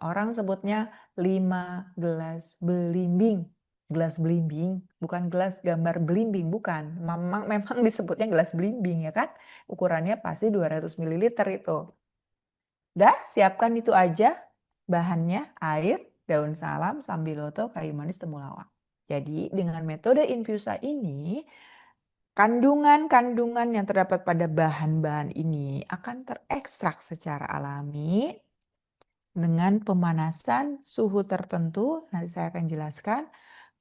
Speaker 3: Orang sebutnya 5 gelas belimbing. Gelas belimbing, bukan gelas gambar belimbing, bukan. Memang disebutnya gelas belimbing ya kan. Ukurannya pasti 200 ml itu. Udah, siapkan itu aja bahannya, air, daun salam, sambiloto, kayu manis, temulawak. Jadi dengan metode infusa ini, kandungan-kandungan yang terdapat pada bahan-bahan ini akan terekstrak secara alami dengan pemanasan suhu tertentu, nanti saya akan jelaskan.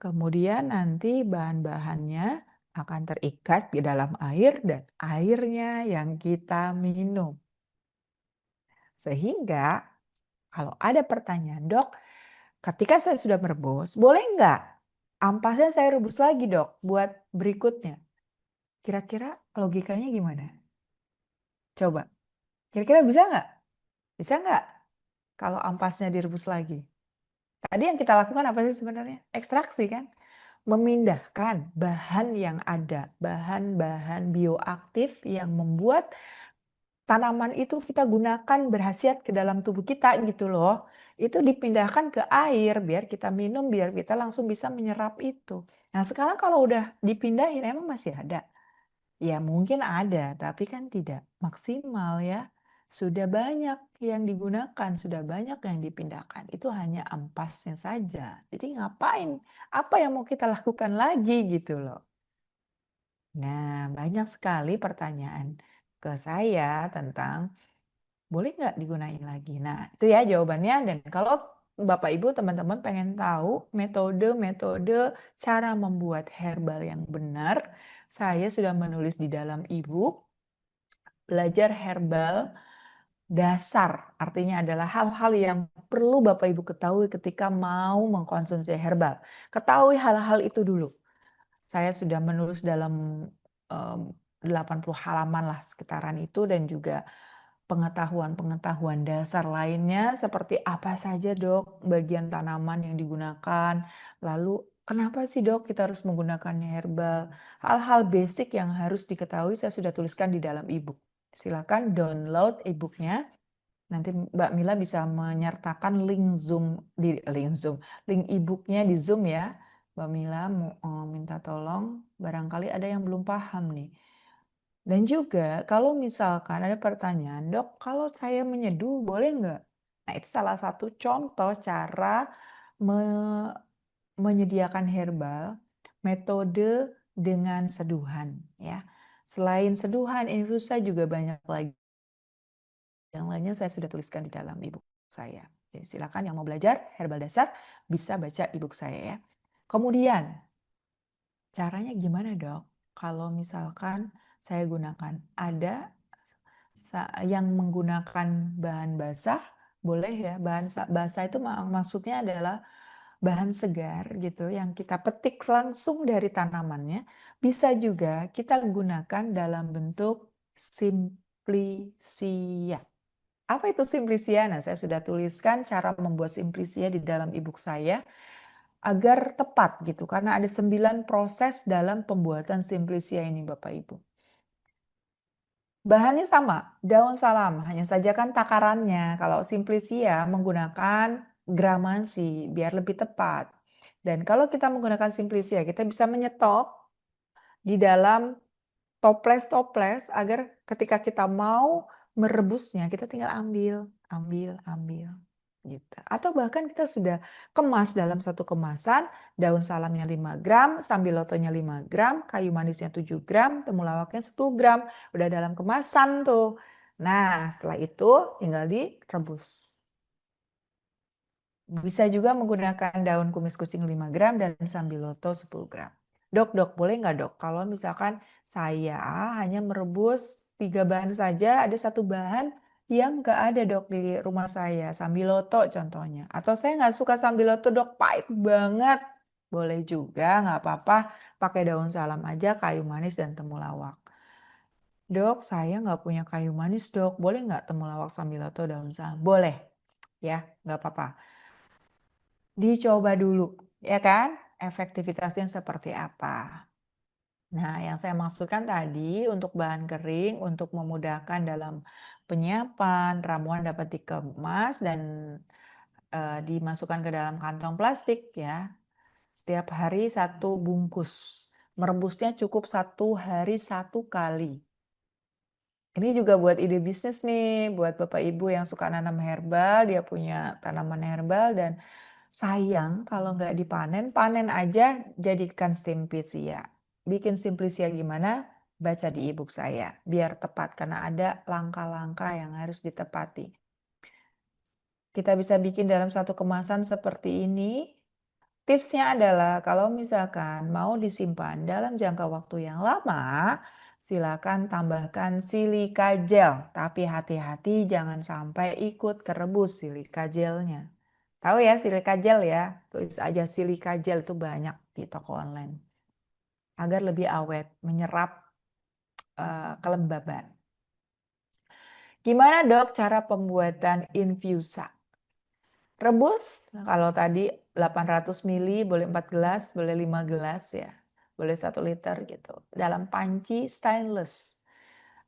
Speaker 3: Kemudian nanti bahan-bahannya akan terikat di dalam air dan airnya yang kita minum. Sehingga kalau ada pertanyaan, Dok, ketika saya sudah merebus, boleh nggak ampasnya saya rebus lagi, Dok, buat berikutnya? Kira-kira logikanya gimana? Coba, kira-kira bisa nggak? Bisa nggak kalau ampasnya direbus lagi? Tadi yang kita lakukan apa sih sebenarnya? Ekstraksi kan? Memindahkan bahan yang ada, bahan-bahan bioaktif yang membuat tanaman itu kita gunakan berhasiat ke dalam tubuh kita gitu loh. Itu dipindahkan ke air biar kita minum, biar kita langsung bisa menyerap itu. Nah sekarang kalau udah dipindahin emang masih ada? Ya mungkin ada, tapi kan tidak maksimal ya. sudah banyak yang digunakan, sudah banyak yang dipindahkan. Itu hanya ampasnya saja. Jadi ngapain? Apa yang mau kita lakukan lagi gitu loh. Nah, banyak sekali pertanyaan ke saya tentang boleh nggak digunain lagi? Nah, itu ya jawabannya. Dan kalau Bapak Ibu teman-teman pengen tahu metode-metode cara membuat herbal yang benar, saya sudah menulis di dalam e-book Belajar Herbal Dasar. Artinya adalah hal-hal yang perlu Bapak Ibu ketahui ketika mau mengkonsumsi herbal. Ketahui hal-hal itu dulu. Saya sudah menulis dalam 80 halaman lah sekitaran itu, dan juga pengetahuan-pengetahuan dasar lainnya seperti apa saja dok bagian tanaman yang digunakan, lalu kenapa sih dok kita harus menggunakan herbal, hal-hal basic yang harus diketahui saya sudah tuliskan di dalam e-book. Silakan download e-booknya. Nanti Mbak Mila bisa menyertakan link link e-booknya di Zoom ya. Mbak Mila mau minta tolong, barangkali ada yang belum paham nih. Dan juga kalau misalkan ada pertanyaan, dok kalau saya menyeduh boleh nggak? Nah itu salah satu contoh cara menyediakan herbal, metode dengan seduhan ya. Selain seduhan, infusa juga banyak lagi. Yang lainnya saya sudah tuliskan di dalam e-book saya. Jadi silakan yang mau belajar herbal dasar bisa baca e-book saya ya. Kemudian caranya gimana dok? Kalau misalkan saya gunakan ada yang menggunakan bahan basah, boleh ya. Bahan basah itu maksudnya adalah bahan segar gitu yang kita petik langsung dari tanamannya. Bisa juga kita gunakan dalam bentuk simplisia. Apa itu simplisia? Nah, saya sudah tuliskan cara membuat simplisia di dalam e-book saya agar tepat gitu. Karena ada 9 proses dalam pembuatan simplisia ini Bapak Ibu. Bahannya sama, daun salam, hanya saja kan takarannya. Kalau simplisia menggunakan gramansi biar lebih tepat. Dan kalau kita menggunakan simplisia, kita bisa menyetop di dalam toples-toples agar ketika kita mau merebusnya, kita tinggal ambil, ambil, ambil. Gitu. Atau bahkan kita sudah kemas dalam satu kemasan, daun salamnya 5 gram, sambilotonya 5 gram, kayu manisnya 7 gram, temulawaknya 10 gram. Udah dalam kemasan tuh. Nah, setelah itu tinggal direbus. Bisa juga menggunakan daun kumis kucing 5 gram dan sambiloto 10 gram. Dok, boleh nggak dok? Kalau misalkan saya hanya merebus 3 bahan saja, ada satu bahan yang nggak ada dok di rumah saya, sambiloto contohnya. Atau saya nggak suka sambiloto dok, pahit banget. Boleh juga, nggak apa-apa, pakai daun salam aja, kayu manis dan temulawak. Dok, saya nggak punya kayu manis dok, boleh nggak temulawak sambiloto daun salam? Boleh, ya nggak apa-apa. Dicoba dulu, ya kan? Efektivitasnya seperti apa. Nah, yang saya maksudkan tadi untuk bahan kering, untuk memudahkan dalam penyiapan, ramuan dapat dikemas dan dimasukkan ke dalam kantong plastik ya. Setiap hari 1 bungkus. Merebusnya cukup 1 hari 1 kali. Ini juga buat ide bisnis nih, buat Bapak Ibu yang suka nanam herbal, dia punya tanaman herbal dan sayang kalau nggak dipanen, panen aja jadikan simplisia. Bikin simplisia gimana? Baca di e-book saya, biar tepat karena ada langkah-langkah yang harus ditepati. Kita bisa bikin dalam satu kemasan seperti ini. Tipsnya adalah kalau misalkan mau disimpan dalam jangka waktu yang lama, silakan tambahkan silika gel. Tapi hati-hati jangan sampai ikut kerebus silika gelnya. Tahu ya silika gel ya? Tulis aja silika gel itu banyak di toko online. Agar lebih awet, menyerap kelembaban. Gimana dok cara pembuatan infusa? Rebus, kalau tadi 800 ml, boleh 4 gelas, boleh 5 gelas ya. Boleh 1 liter gitu. Dalam panci stainless.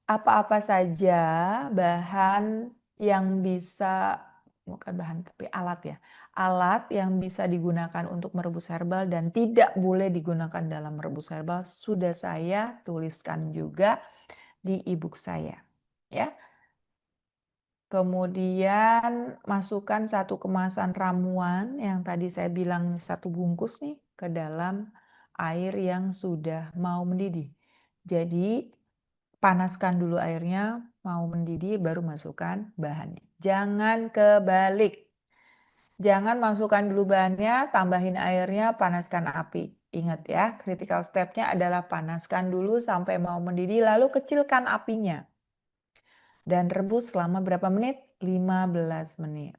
Speaker 3: Apa-apa saja bahan yang bisa, bukan bahan tapi alat ya. Alat yang bisa digunakan untuk merebus herbal dan tidak boleh digunakan dalam merebus herbal sudah saya tuliskan juga di e-book saya. Ya. Kemudian masukkan satu kemasan ramuan yang tadi saya bilang satu bungkus nih ke dalam air yang sudah mau mendidih. Jadi panaskan dulu airnya, mau mendidih baru masukkan bahannya. Jangan kebalik. Jangan masukkan dulu bahannya, tambahin airnya, panaskan api. Ingat ya, critical step-nya adalah panaskan dulu sampai mau mendidih, lalu kecilkan apinya. Dan rebus selama berapa menit? 15 menit.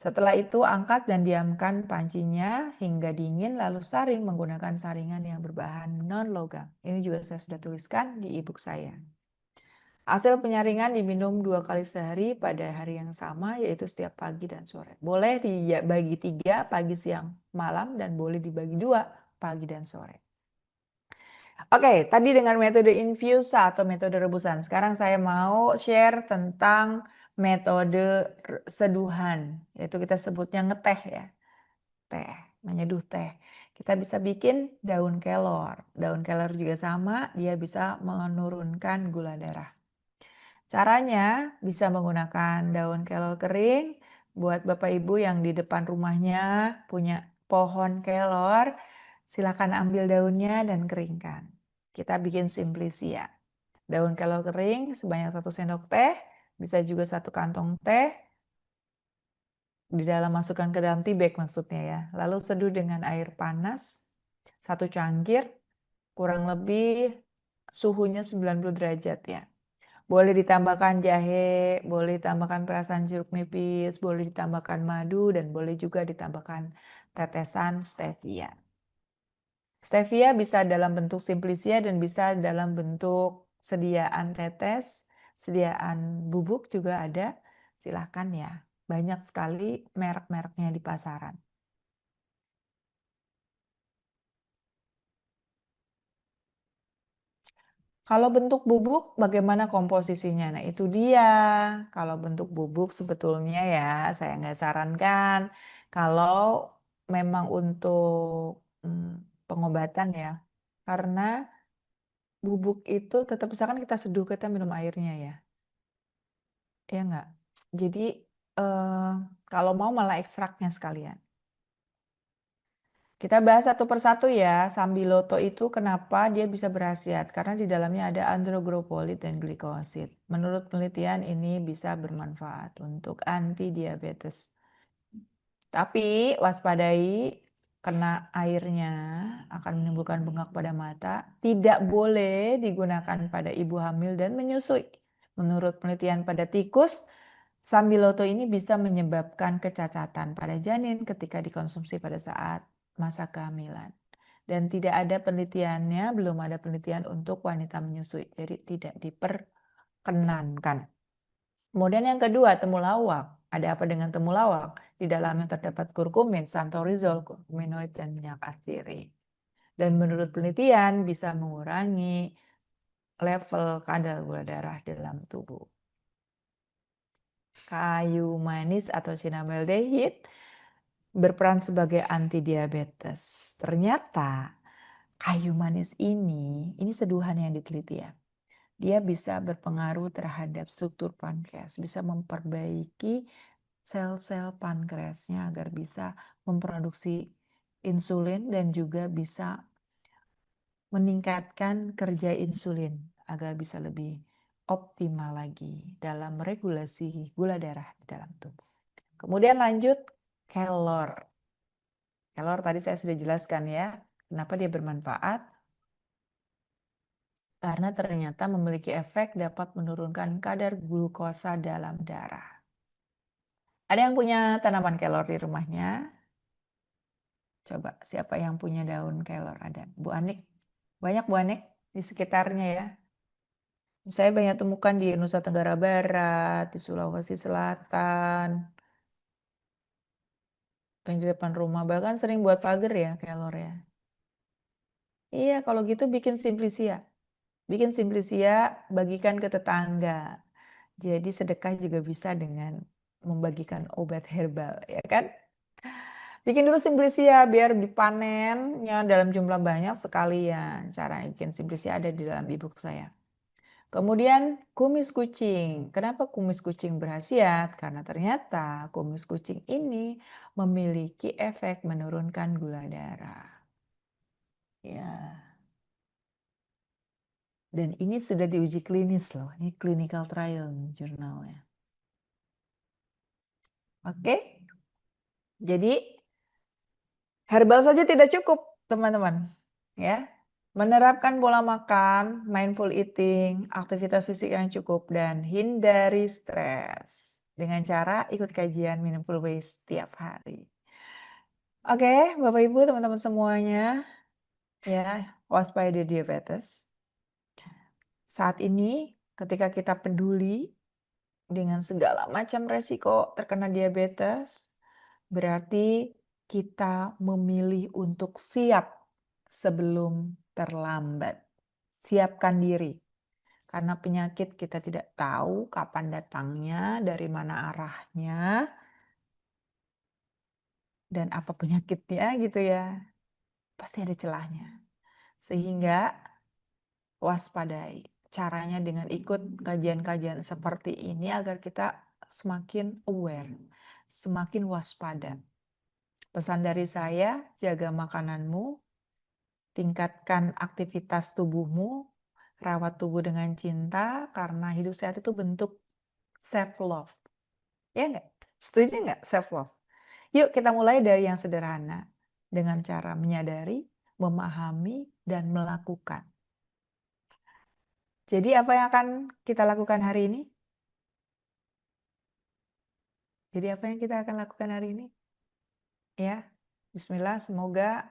Speaker 3: Setelah itu angkat dan diamkan pancinya hingga dingin, lalu saring menggunakan saringan yang berbahan non-logam. Ini juga saya sudah tuliskan di e-book saya. Hasil penyaringan diminum 2 kali sehari pada hari yang sama, yaitu setiap pagi dan sore. Boleh dibagi 3, pagi, siang, malam, dan boleh dibagi 2, pagi dan sore. Oke, tadi dengan metode infusa atau metode rebusan. Sekarang saya mau share tentang metode seduhan, yaitu kita sebutnya ngeteh ya. Teh, menyeduh teh. Kita bisa bikin daun kelor. Daun kelor juga sama, dia bisa menurunkan gula darah. Caranya bisa menggunakan daun kelor kering. Buat Bapak Ibu yang di depan rumahnya punya pohon kelor, silakan ambil daunnya dan keringkan. Kita bikin simplisia. Daun kelor kering sebanyak 1 sendok teh, bisa juga 1 kantong teh. Di dalam masukkan ke dalam tea bag maksudnya ya. Lalu seduh dengan air panas 1 cangkir, kurang lebih suhunya 90 derajat ya. Boleh ditambahkan jahe, boleh ditambahkan perasan jeruk nipis, boleh ditambahkan madu, dan boleh juga ditambahkan tetesan stevia. Stevia bisa dalam bentuk simplisia dan bisa dalam bentuk sediaan tetes, sediaan bubuk juga ada. Silahkan ya, banyak sekali merek-mereknya di pasaran. Kalau bentuk bubuk bagaimana komposisinya? Nah itu dia. Kalau bentuk bubuk sebetulnya ya saya nggak sarankan. Kalau memang untuk pengobatan ya. Karena bubuk itu tetap misalkan kita seduh kita minum airnya ya. Ya nggak? Jadi kalau mau malah ekstraknya sekalian. Kita bahas satu persatu ya, sambiloto itu kenapa dia bisa berkhasiat? Karena di dalamnya ada androgropolit dan glikosid. Menurut penelitian ini bisa bermanfaat untuk anti diabetes. Tapi waspadai kena airnya akan menimbulkan bengkak pada mata. Tidak boleh digunakan pada ibu hamil dan menyusui. Menurut penelitian pada tikus, sambiloto ini bisa menyebabkan kecacatan pada janin ketika dikonsumsi pada saat masa kehamilan. Dan tidak ada penelitiannya, belum ada penelitian untuk wanita menyusui. Jadi tidak diperkenankan. Kemudian yang kedua, temulawak. Ada apa dengan temulawak? Di dalamnya terdapat kurkumin, santorizol, kurkuminoid, dan minyak atsiri. Dan menurut penelitian bisa mengurangi level kadar gula darah dalam tubuh. Kayu manis atau cinnamomaldehid berperan sebagai anti diabetes. Ternyata kayu manis ini seduhan yang diteliti ya. Dia bisa berpengaruh terhadap struktur pankreas, bisa memperbaiki sel-sel pankreasnya agar bisa memproduksi insulin dan juga bisa meningkatkan kerja insulin agar bisa lebih optimal lagi dalam regulasi gula darah di dalam tubuh. Kemudian lanjut kelor. Kelor tadi saya sudah jelaskan ya, kenapa dia bermanfaat. Karena ternyata memiliki efek dapat menurunkan kadar glukosa dalam darah. Ada yang punya tanaman kelor di rumahnya? Coba siapa yang punya daun kelor ada? Bu Anik? Banyak Bu Anik di sekitarnya ya. Saya banyak temukan di Nusa Tenggara Barat, di Sulawesi Selatan. Yang di depan rumah, bahkan sering buat pagar ya kelor ya. Iya, kalau gitu bikin simplisia. Bikin simplisia, bagikan ke tetangga. Jadi sedekah juga bisa dengan membagikan obat herbal, ya kan? Bikin dulu simplisia biar dipanennya dalam jumlah banyak sekalian. Cara bikin simplisia ada di dalam e-book saya. Kemudian kumis kucing. Kenapa kumis kucing berkhasiat? Karena ternyata kumis kucing ini memiliki efek menurunkan gula darah. Ya. Dan ini sudah diuji klinis loh. Ini clinical trial nih jurnalnya. Oke. Jadi herbal saja tidak cukup, teman-teman. Ya. Menerapkan pola makan, mindful eating, aktivitas fisik yang cukup, dan hindari stres. Dengan cara ikut kajian Meaningful Ways setiap hari. Oke, Bapak Ibu, teman-teman semuanya, ya, waspada diabetes. Saat ini, ketika kita peduli dengan segala macam resiko terkena diabetes, berarti kita memilih untuk siap sebelum terlambat. Siapkan diri. Karena penyakit kita tidak tahu kapan datangnya, dari mana arahnya, dan apa penyakitnya gitu ya. Pasti ada celahnya. Sehingga waspadai. Caranya dengan ikut kajian-kajian seperti ini agar kita semakin aware, semakin waspada. Pesan dari saya, jaga makananmu, tingkatkan aktivitas tubuhmu, rawat tubuh dengan cinta, karena hidup sehat itu bentuk self-love. Ya nggak? Setuju nggak self-love? Yuk kita mulai dari yang sederhana, dengan cara menyadari, memahami, dan melakukan. Jadi apa yang akan kita lakukan hari ini? Jadi apa yang kita akan lakukan hari ini? Ya, bismillah, semoga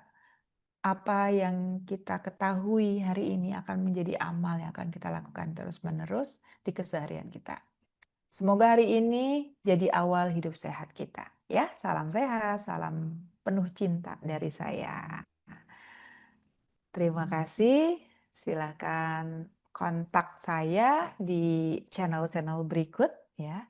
Speaker 3: apa yang kita ketahui hari ini akan menjadi amal yang akan kita lakukan terus-menerus di keseharian kita. Semoga hari ini jadi awal hidup sehat kita. Ya, salam sehat, salam penuh cinta dari saya. Terima kasih. Silakan kontak saya di channel-channel berikut ya.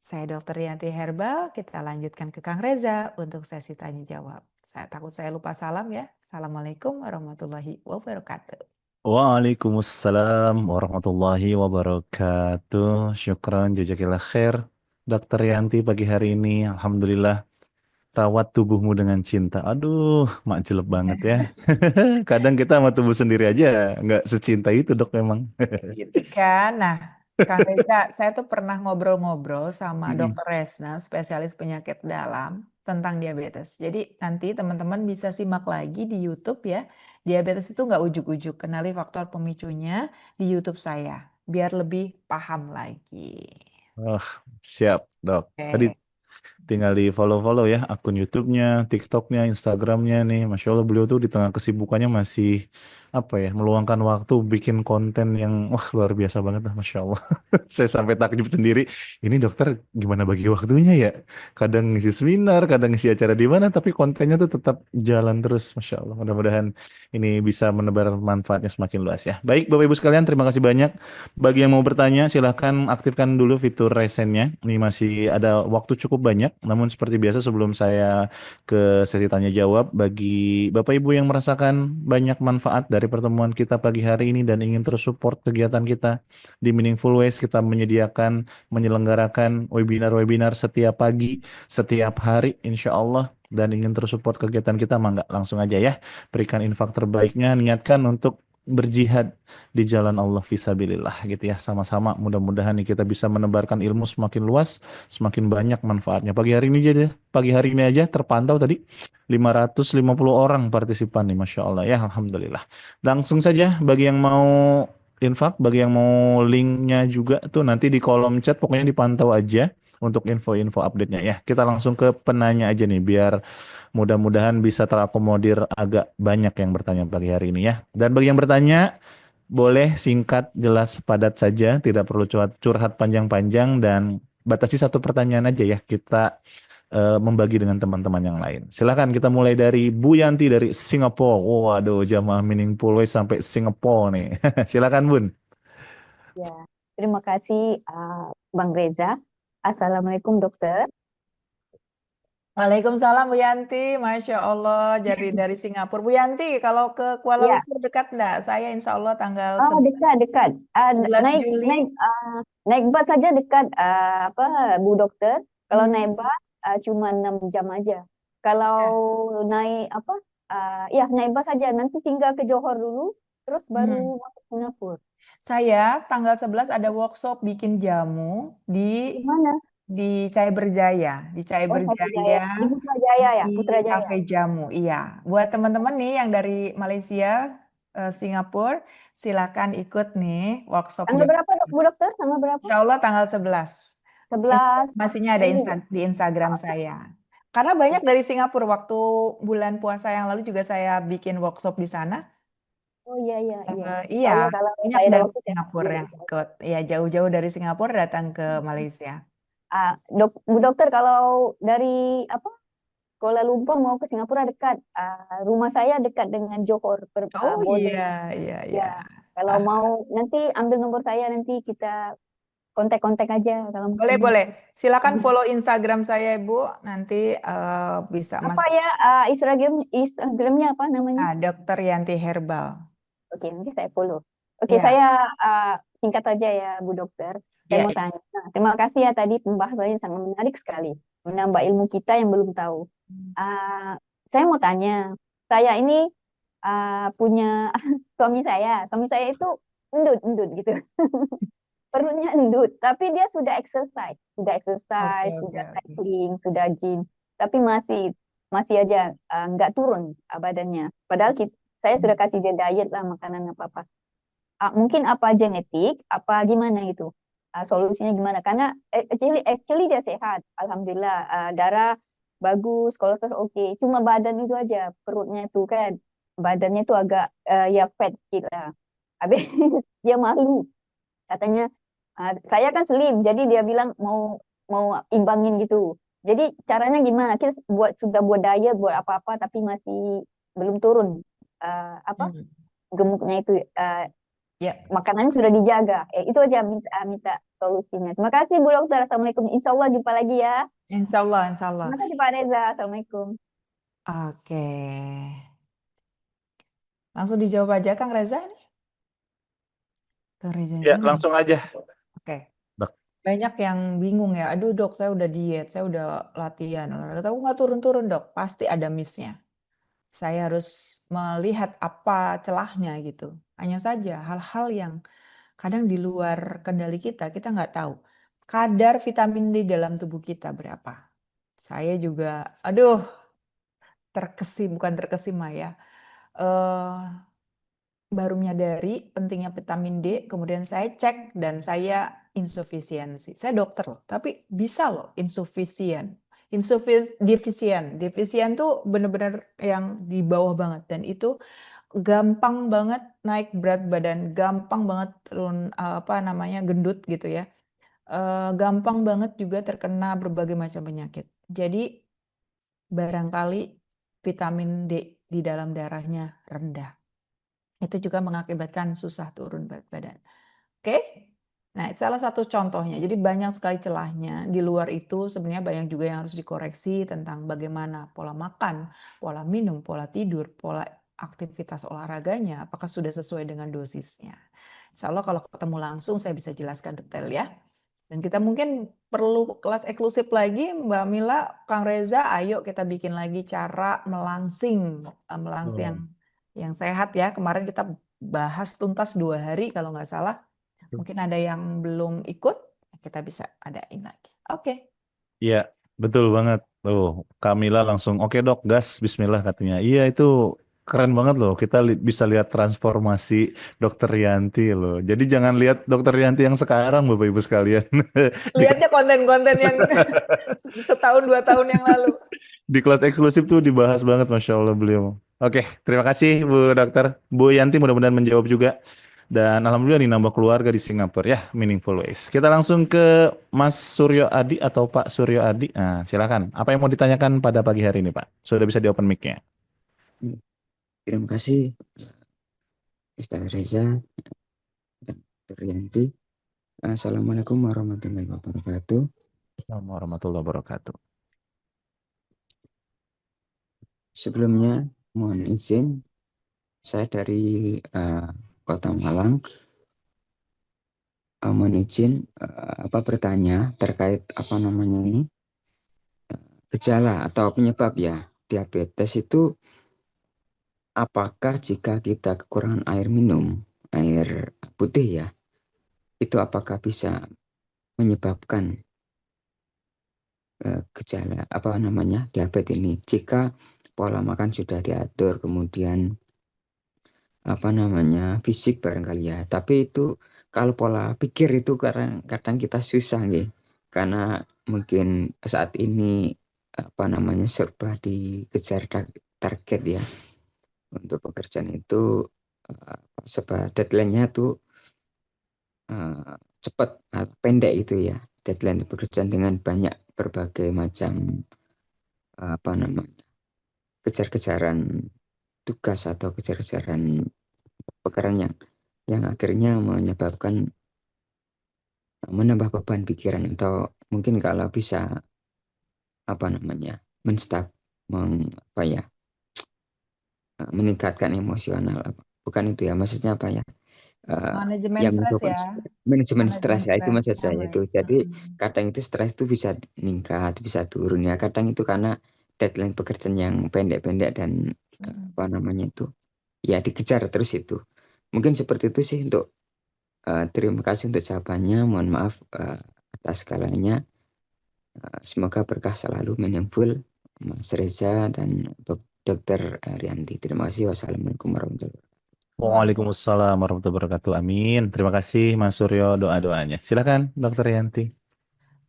Speaker 3: Saya Dr. Rianti Herbal, kita lanjutkan ke Kang Reza untuk sesi tanya jawab. Saya takut saya lupa salam ya. Assalamualaikum warahmatullahi wabarakatuh.
Speaker 2: Waalaikumsalam warahmatullahi wabarakatuh. Syukran, jazakillah khair. Dokter Yanti pagi hari ini, Alhamdulillah, rawat tubuhmu dengan cinta. Aduh, mak jelek banget ya. Kadang kita sama tubuh sendiri aja nggak secinta itu dok memang.
Speaker 3: Gitu kan. Nah, Kang Reza, saya tuh pernah ngobrol-ngobrol sama
Speaker 2: Mm-mm.
Speaker 3: Dr. Resna, spesialis penyakit dalam tentang diabetes. Jadi nanti teman-teman bisa simak lagi di YouTube ya. Diabetes itu nggak ujuk-ujuk. Kenali faktor pemicunya di YouTube saya, biar lebih paham lagi.
Speaker 2: Oh, siap dok. Tadi
Speaker 3: Oke.
Speaker 2: tinggal di follow-follow ya akun YouTube-nya, TikTok-nya, Instagram-nya nih. Masya Allah beliau tuh di tengah kesibukannya masih apa ya, meluangkan waktu bikin konten yang wah luar biasa banget dah, Masya Allah. Saya sampai takjub sendiri. Ini dokter gimana bagi waktunya ya? Kadang ngisi seminar, kadang ngisi acara di mana, tapi kontennya tuh tetap jalan terus, Masya Allah. Mudah-mudahan ini bisa menebar manfaatnya semakin luas ya. Baik, Bapak Ibu sekalian, terima kasih banyak. Bagi yang mau bertanya, silahkan aktifkan dulu fitur raise-nya. Ini masih ada waktu cukup banyak. Namun seperti biasa sebelum saya ke sesi tanya jawab, bagi Bapak Ibu yang merasakan banyak manfaat dari pertemuan kita pagi hari ini dan ingin terus support kegiatan kita di Meaningful Ways, kita menyediakan, menyelenggarakan webinar-webinar setiap pagi, setiap hari, insya Allah. Dan ingin terus support kegiatan kita, mangga langsung aja ya. Berikan infak terbaiknya, niatkan untuk berjihad di jalan Allah fisabilillah gitu ya, sama-sama mudah-mudahan nih kita bisa menebarkan ilmu semakin luas, semakin banyak manfaatnya. Pagi hari ini aja terpantau tadi 550 orang partisipan nih, Masya Allah ya, Alhamdulillah. Langsung saja bagi yang mau infak, bagi yang mau linknya juga tuh nanti di kolom chat, pokoknya dipantau aja untuk info-info update-nya ya. Kita langsung ke penanya aja nih biar mudah-mudahan bisa terakomodir agak banyak yang bertanya pagi hari ini ya. Dan bagi yang bertanya, boleh singkat, jelas, padat saja, tidak perlu curhat panjang-panjang dan batasi satu pertanyaan aja ya. Kita membagi dengan teman-teman yang lain. Silakan kita mulai dari Bu Yanti dari Singapura. Waduh, jamaah Meaningful Way sampai Singapura nih. Silakan Bun.
Speaker 4: Ya, terima kasih Bang Reza. Assalamualaikum dokter.
Speaker 3: Waalaikumsalam Bu Yanti, Masya Allah dari Singapura. Bu Yanti, kalau ke Kuala
Speaker 4: Ya,
Speaker 3: Lumpur dekat enggak? Saya insya Allah tanggal
Speaker 4: oh dekat dekat.
Speaker 3: 11
Speaker 4: Naik
Speaker 3: Juli.
Speaker 4: naik naik bus saja dekat apa Bu Dokter. Kalau
Speaker 3: Hmm,
Speaker 4: naik bus cuma 6 jam aja. Kalau
Speaker 3: ya.
Speaker 4: naik apa? Ya naik bus saja. Nanti singgah ke Johor dulu, terus baru
Speaker 3: Hmm.
Speaker 4: masuk Singapura.
Speaker 3: Saya tanggal 11 ada workshop bikin jamu di
Speaker 4: Di mana?
Speaker 3: di Cyberjaya, di
Speaker 4: Oh,
Speaker 3: Cyberjaya
Speaker 4: Putrajaya. Di Putrajaya ya,
Speaker 3: di
Speaker 4: Putrajaya.
Speaker 3: Cafe Jamu. Iya, buat teman-teman nih yang dari Malaysia, Singapura, silakan ikut nih workshop
Speaker 4: Tanggal
Speaker 3: jamu.
Speaker 4: berapa, Bu Dokter? Tanggal berapa?
Speaker 3: Insya Allah tanggal 11.
Speaker 4: 11
Speaker 3: Informasinya ada
Speaker 4: Juli ya?
Speaker 3: di Instagram saya. Karena banyak dari Singapura, waktu bulan puasa yang lalu juga saya bikin workshop di sana.
Speaker 4: Oh iya iya iya.
Speaker 3: Iya,
Speaker 4: Insya Allah kalau
Speaker 3: banyak
Speaker 4: saya ada
Speaker 3: dari
Speaker 4: waktu saya
Speaker 3: Singapura
Speaker 4: hadir.
Speaker 3: yang ikut. Ya, jauh-jauh dari Singapura datang ke Malaysia.
Speaker 4: Bu Dokter kalau dari apa Kuala Lumpur mau ke Singapura dekat. Rumah saya dekat dengan Johor.
Speaker 3: Oh
Speaker 4: Border.
Speaker 3: iya, iya, iya.
Speaker 4: Ya, kalau
Speaker 3: Ah,
Speaker 4: mau nanti ambil nomor saya nanti kita kontak-kontak aja kalau mau
Speaker 3: boleh,
Speaker 4: kesini.
Speaker 3: boleh. Silakan follow Instagram saya, Ibu. Nanti bisa
Speaker 4: Apa
Speaker 3: masuk.
Speaker 4: ya Instagramnya apa namanya?
Speaker 3: Nah, Dokter Yanti Herbal.
Speaker 4: Oke, nanti saya follow. Oke,
Speaker 3: Ya,
Speaker 4: saya singkat saja ya, Bu Dokter. Saya
Speaker 3: ya,
Speaker 4: mau tanya. Nah, terima kasih ya tadi pembahasannya sangat menarik sekali, menambah ilmu kita yang belum tahu. Ah, saya mau tanya, saya ini punya suami saya itu endut, endut gitu. Perutnya endut, tapi dia sudah
Speaker 3: oke,
Speaker 4: exercise,
Speaker 3: oke,
Speaker 4: sudah
Speaker 3: oke.
Speaker 4: cycling, sudah gym, tapi masih masih aja nggak turun badannya. Padahal saya sudah kasih dia diet lah makanan apa apa. Mungkin apa genetik, apa gimana gitu. Solusinya gimana? Karena actually dia sehat, alhamdulillah. Darah bagus, kolesterol oke. Cuma badan itu aja, perutnya itu kan, badannya itu agak ya fat gitu lah. Habis dia malu, katanya saya kan slim, jadi dia bilang mau mau imbangin gitu. Jadi caranya gimana? Kita sudah buat diet, buat apa-apa, tapi masih belum turun apa
Speaker 3: Hmm.
Speaker 4: gemuknya itu.
Speaker 3: Ya,
Speaker 4: Makanannya sudah dijaga. Itu aja minta solusinya. Terima kasih Bu Dokter. Assalamualaikum. Insya Allah jumpa lagi ya.
Speaker 3: insya Allah, insya Allah.
Speaker 4: Terima kasih Pak Reza. Assalamualaikum.
Speaker 3: Oke. Langsung dijawab aja, Kang Reza nih. Kang Reza
Speaker 2: Ya,
Speaker 3: ini.
Speaker 2: langsung aja.
Speaker 3: Oke.
Speaker 2: Dok.
Speaker 3: Banyak yang bingung ya. Aduh dok, saya udah diet, saya udah latihan. Olahraga, tapi nggak turun-turun dok. Pasti ada missnya. Saya harus melihat apa celahnya gitu. Hanya saja hal-hal yang kadang di luar kendali kita nggak tahu. Kadar vitamin D dalam tubuh kita berapa. Saya juga, aduh, bukan terkesima ya. Eh baru menyadari pentingnya vitamin D, kemudian saya cek dan saya insufisiensi. Saya dokter loh, tapi bisa loh insufisien. Defisien tuh bener-bener yang di bawah banget dan itu gampang banget naik berat badan, gampang banget turun apa namanya gendut gitu ya. Gampang banget juga terkena berbagai macam penyakit. Jadi barangkali vitamin D di dalam darahnya rendah. Itu juga mengakibatkan susah turun berat badan. Oke? Nah, itu salah satu contohnya. Jadi banyak sekali celahnya. Di luar itu sebenarnya banyak juga yang harus dikoreksi tentang bagaimana pola makan, pola minum, pola tidur, pola aktivitas olahraganya, apakah sudah sesuai dengan dosisnya. Insya Allah kalau ketemu langsung saya bisa jelaskan detail ya. Dan kita mungkin perlu kelas eksklusif lagi, Mbak Mila, Kang Reza, ayo kita bikin lagi cara melangsing, melangsing
Speaker 2: Oh.
Speaker 3: yang sehat ya. Kemarin kita bahas tuntas 2 hari kalau nggak salah. Mungkin ada yang belum ikut, kita bisa adain lagi. Oke.
Speaker 2: Iya, betul banget. Tuh, Kamila langsung, oke dok, gas, bismillah katanya. Iya, itu keren banget loh. Kita bisa lihat transformasi Dokter Yanti loh. Jadi jangan lihat Dokter Yanti yang sekarang, Bapak Ibu sekalian. Di,
Speaker 3: Lihatnya konten-konten yang setahun 2 tahun yang lalu.
Speaker 2: di kelas eksklusif tuh dibahas banget, Masya Allah beliau. Oke, terima kasih Bu Dokter. Bu Yanti mudah-mudahan menjawab juga. Dan alhamdulillah nih nambah keluarga di Singapura ya, meaningful ways. Kita langsung ke Mas Suryo Adi atau Pak Suryo Adi. Nah, silakan. Apa yang mau ditanyakan pada pagi hari ini, Pak? Sudah bisa di open mic-nya.
Speaker 5: Terima kasih Ustaz Reza dan Dr. Yanti. Assalamualaikum warahmatullahi wabarakatuh.
Speaker 2: Assalamualaikum warahmatullahi wabarakatuh.
Speaker 5: Sebelumnya mohon izin, saya dari Kota Malang. Mohon izin bertanya terkait gejala atau penyebab ya diabetes itu, apakah jika kita kekurangan air minum, air putih ya, itu apakah bisa menyebabkan gejala diabetes ini? Jika pola makan sudah diatur, kemudian fisik barangkali ya, tapi itu kalau pola pikir itu kadang kadang kita susah nih, karena mungkin saat ini serba dikejar target ya, untuk pekerjaan itu sebab deadline-nya tuh cepat, pendek itu ya, deadline pekerjaan dengan banyak berbagai macam apa namanya kejar-kejaran tugas atau kejar-kejaran pekerjaan yang akhirnya menyebabkan menambah beban pikiran, atau mungkin kalau bisa menstaf apa ya meningkatkan emosional, bukan itu ya maksudnya
Speaker 3: Manajemen
Speaker 5: yang
Speaker 3: stres
Speaker 5: menyebabkan
Speaker 3: ya,
Speaker 5: manajemen
Speaker 3: manajemen
Speaker 5: stres ya, itu maksud
Speaker 3: stresnya
Speaker 5: saya itu.
Speaker 3: baik.
Speaker 5: Jadi kadang itu stres itu bisa meningkat, bisa turun ya, kadang itu karena deadline pekerjaan yang pendek-pendek dan itu ya dikejar terus itu. Mungkin seperti itu sih untuk terima kasih untuk jawabannya. Mohon maaf atas segalanya. Semoga berkah selalu menyempul Mas Reza dan Dokter Rianti. Terima kasih. Wassalamualaikum warahmatullahi wabarakatuh.
Speaker 2: Waalaikumsalam warahmatullahi wabarakatuh. Amin. Terima kasih Mas Suryo doa-doanya. Silakan Dokter Yanti.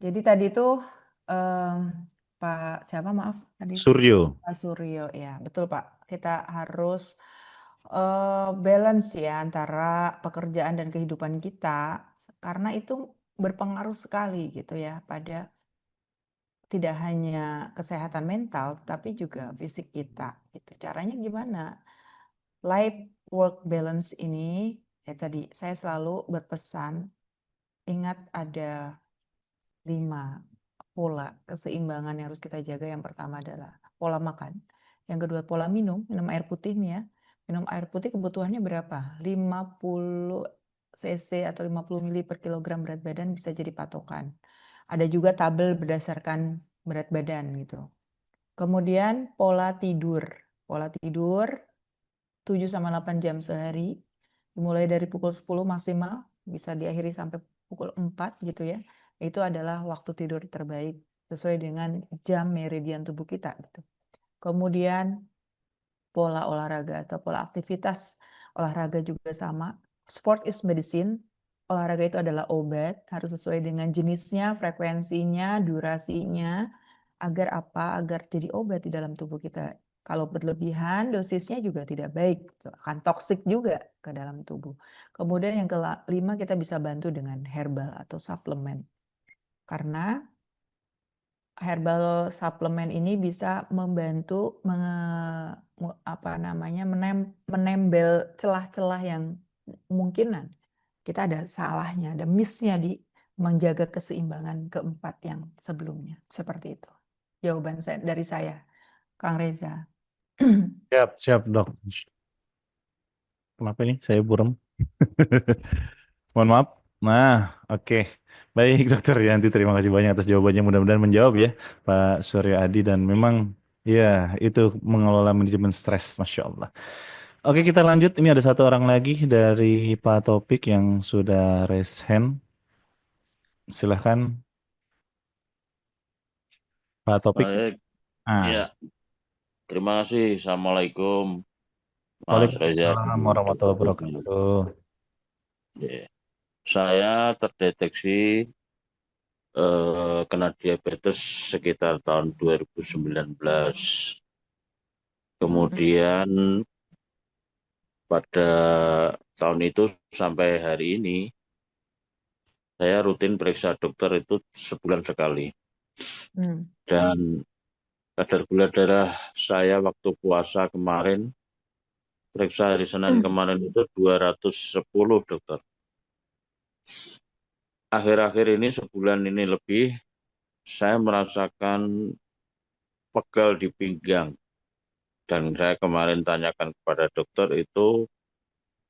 Speaker 3: Jadi tadi tuh em, Pak siapa maaf tadi
Speaker 2: Suryo.
Speaker 3: Pak Suryo ya, betul Pak. Kita harus balance ya antara pekerjaan dan kehidupan kita, karena itu berpengaruh sekali gitu ya pada tidak hanya kesehatan mental tapi juga fisik kita. Itu caranya gimana? Life work balance ini tadi saya selalu berpesan, ingat ada 5 pola keseimbangan yang harus kita jaga. Yang pertama adalah pola makan. Yang kedua pola minum air putih nih ya. Minum air putih kebutuhannya berapa? 50 cc atau 50 mili per kilogram berat badan bisa jadi patokan. Ada juga tabel berdasarkan berat badan gitu. Kemudian pola tidur. Pola tidur 7-8 jam sehari. Dimulai dari pukul 10 maksimal, bisa diakhiri sampai pukul 4 gitu ya. Itu adalah waktu tidur terbaik sesuai dengan jam meridian tubuh kita gitu. Kemudian pola olahraga atau pola aktivitas olahraga juga sama. Sport is medicine. Olahraga itu adalah obat, harus sesuai dengan jenisnya, frekuensinya, durasinya, agar apa? Agar jadi obat di dalam tubuh kita. Kalau berlebihan, dosisnya juga tidak baik, akan toksik juga ke dalam tubuh. Kemudian yang kelima, kita bisa bantu dengan herbal atau suplemen. Karena herbal suplemen ini bisa membantu menembel celah-celah yang kemungkinan kita ada salahnya, ada missnya di menjaga keseimbangan keempat yang sebelumnya. Seperti itu. Jawaban dari saya, Kang Reza.
Speaker 2: Siap, siap dok. Kenapa ini? Saya burem. Mohon maaf. Nah, oke. Baik Dokter Yanti, terima kasih banyak atas jawabannya. Mudah-mudahan menjawab ya Pak Surya Adi, dan memang ya itu mengelola manajemen stres, Masya Allah. Oke, kita lanjut. Ini ada satu orang lagi dari Pak Topik yang sudah raise hand. Silahkan Pak Topik.
Speaker 6: Baik,
Speaker 2: Ah,
Speaker 6: ya. Terima kasih. Assalamualaikum, Mas Reza.
Speaker 2: Waalaikumsalam warahmatullahi wabarakatuh.
Speaker 6: Ya. Saya terdeteksi kena diabetes sekitar tahun 2019. Kemudian pada tahun itu sampai hari ini, saya rutin periksa dokter itu sebulan sekali. Dan kadar gula darah saya waktu puasa kemarin, periksa hari Senin kemarin itu 210, dokter. Akhir-akhir ini, sebulan ini lebih, saya merasakan pegal di pinggang. Dan saya kemarin tanyakan kepada dokter itu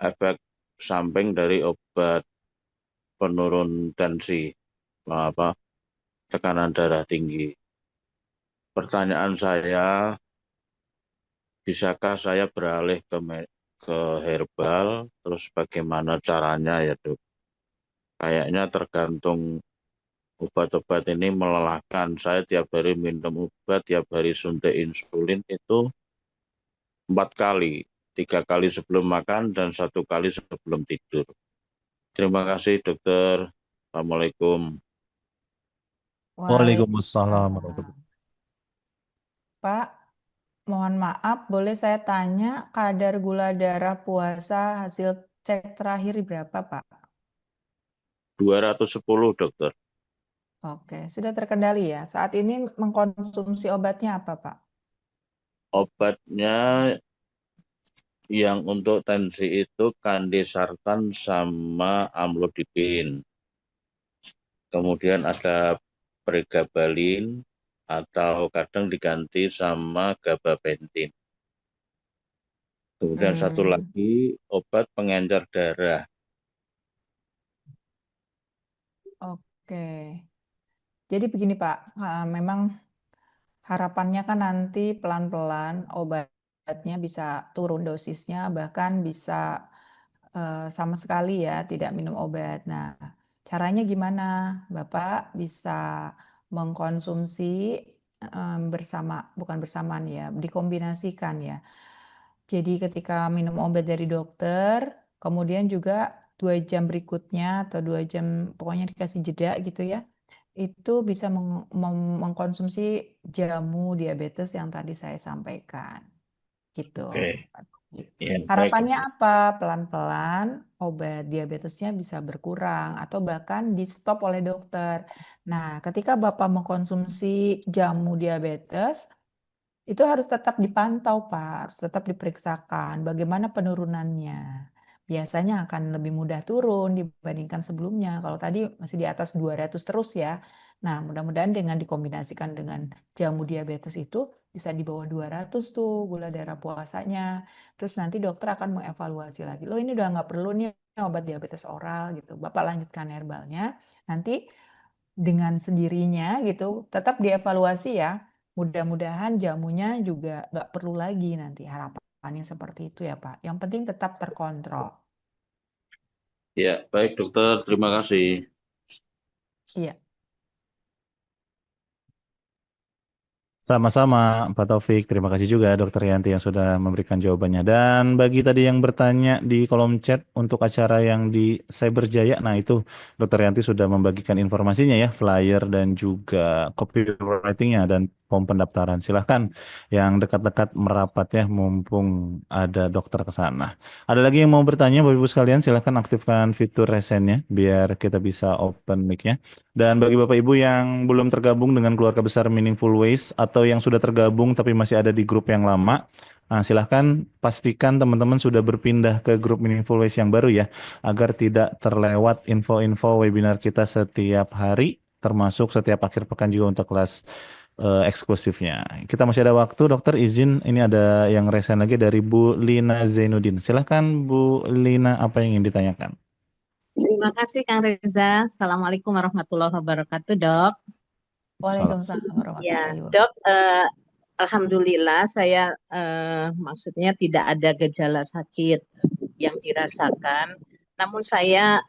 Speaker 6: efek samping dari obat penurun tensi, apa, tekanan darah tinggi. Pertanyaan saya, bisakah saya beralih ke herbal? Terus bagaimana caranya ya dok? Kayaknya tergantung obat-obat ini melelahkan. Saya tiap hari minum obat, tiap hari suntik insulin itu 4 kali. 3 kali sebelum makan dan 1 kali sebelum tidur. Terima kasih dokter. Assalamualaikum.
Speaker 2: Waalaikumsalam warahmatullahi
Speaker 3: Waalaikumsalam. Pak, mohon maaf, boleh saya tanya kadar gula darah puasa hasil cek terakhir berapa, Pak?
Speaker 6: 210 dokter.
Speaker 3: Oke, sudah terkendali ya. Saat ini mengkonsumsi obatnya apa, Pak?
Speaker 6: Obatnya yang untuk tensi itu kandesartan sama amlodipin. Kemudian ada pregabalin atau kadang diganti sama gabapentin. Kemudian satu lagi obat pengencer darah.
Speaker 3: Oke. Jadi begini Pak, memang harapannya kan nanti pelan-pelan obatnya bisa turun dosisnya, bahkan bisa sama sekali ya tidak minum obat. Nah, caranya gimana? Bapak bisa mengkonsumsi bukan bersamaan ya, dikombinasikan ya. Jadi ketika minum obat dari dokter, kemudian juga 2 jam berikutnya atau 2 jam pokoknya dikasih jeda gitu ya, itu bisa mengkonsumsi jamu diabetes yang tadi saya sampaikan, gitu.
Speaker 6: Oke. Ya,
Speaker 3: Harapannya
Speaker 6: baik.
Speaker 3: apa? Pelan-pelan obat diabetesnya bisa berkurang atau bahkan di-stop oleh dokter. Nah, ketika Bapak mengkonsumsi jamu diabetes, itu harus tetap dipantau, Pak, harus tetap diperiksakan bagaimana penurunannya. Biasanya akan lebih mudah turun dibandingkan sebelumnya. Kalau tadi masih di atas 200 terus ya. Nah, mudah-mudahan dengan dikombinasikan dengan jamu diabetes itu bisa di bawah 200 tuh gula darah puasanya. Terus nanti dokter akan mengevaluasi lagi. Loh ini udah nggak perlu nih obat diabetes oral gitu. Bapak lanjutkan herbalnya. Nanti dengan sendirinya gitu tetap dievaluasi ya. Mudah-mudahan jamunya juga nggak perlu lagi nanti, harapannya seperti itu ya Pak. Yang penting tetap terkontrol.
Speaker 6: Ya, baik dokter. Terima kasih.
Speaker 3: Iya.
Speaker 2: Sama-sama Pak Taufik, terima kasih juga Dokter Yanti yang sudah memberikan jawabannya. Dan bagi tadi yang bertanya di kolom chat untuk acara yang di Cyberjaya, nah itu Dokter Yanti sudah membagikan informasinya ya, flyer dan juga copywritingnya dan form pendaftaran. Silahkan yang dekat-dekat merapat ya, mumpung ada dokter ke sana. Ada lagi yang mau bertanya Bapak Ibu sekalian, silahkan aktifkan fitur resennya biar kita bisa open mic-nya. Dan bagi Bapak Ibu yang belum tergabung dengan keluarga besar Meaningful Ways atau yang sudah tergabung tapi masih ada di grup yang lama, nah, silahkan pastikan teman-teman sudah berpindah ke grup Meaningful Ways yang baru ya, agar tidak terlewat info-info webinar kita setiap hari, termasuk setiap akhir pekan juga untuk kelas eksklusifnya. Kita masih ada waktu, dokter izin, ini ada yang resen lagi dari Bu Lina Zainuddin. Silahkan Bu Lina, apa yang ingin ditanyakan?
Speaker 7: Terima kasih Kang Reza. Assalamualaikum warahmatullahi wabarakatuh, Dok.
Speaker 3: Waalaikumsalam warahmatullahi
Speaker 7: Ya,
Speaker 3: wabarakatuh.
Speaker 7: Dok, alhamdulillah saya maksudnya tidak ada gejala sakit yang dirasakan. Namun saya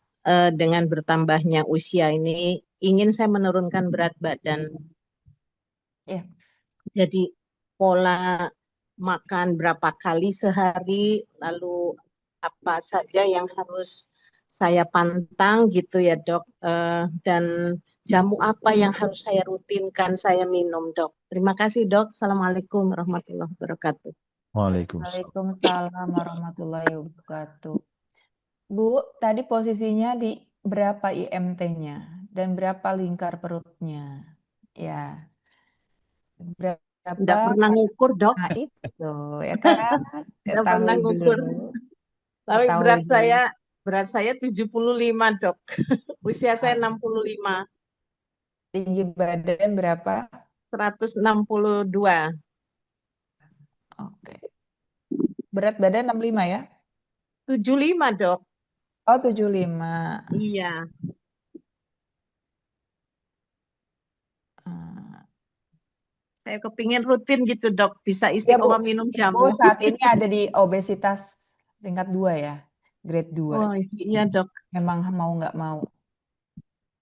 Speaker 7: dengan bertambahnya usia ini ingin saya menurunkan berat badan.
Speaker 3: Iya.
Speaker 7: Jadi pola makan berapa kali sehari, lalu apa saja yang harus saya pantang gitu ya dok, dan jamu apa yang harus saya rutinkan saya minum dok. Terima kasih dok. Assalamualaikum warahmatullahi wabarakatuh.
Speaker 2: Waalaikumsalam.
Speaker 3: Waalaikumsalam warahmatullahi wabarakatuh. Bu, tadi posisinya di berapa IMT-nya dan berapa lingkar perutnya? Ya.
Speaker 7: Nggak
Speaker 3: Berapa?
Speaker 7: pernah ngukur dok.
Speaker 3: Nah itu ya kan,
Speaker 7: Nggak pernah
Speaker 3: ketahui
Speaker 7: ngukur.
Speaker 3: dulu.
Speaker 7: Tapi
Speaker 3: Ketahui dulu.
Speaker 7: berat saya 75 dok. Usia saya 65.
Speaker 3: Tinggi badan berapa?
Speaker 7: 162.
Speaker 3: Oke. Berat badan 65 ya?
Speaker 7: 75, Dok.
Speaker 3: Oh, 75.
Speaker 7: Iya. Saya kepingin rutin gitu, Dok. Bisa
Speaker 3: Ya, Bu.
Speaker 7: istiqomah minum
Speaker 3: Ibu
Speaker 7: jamu.
Speaker 3: saat ini ada di obesitas tingkat 2 ya, grade 2.
Speaker 7: Oh, iya, Dok.
Speaker 3: Memang mau nggak mau.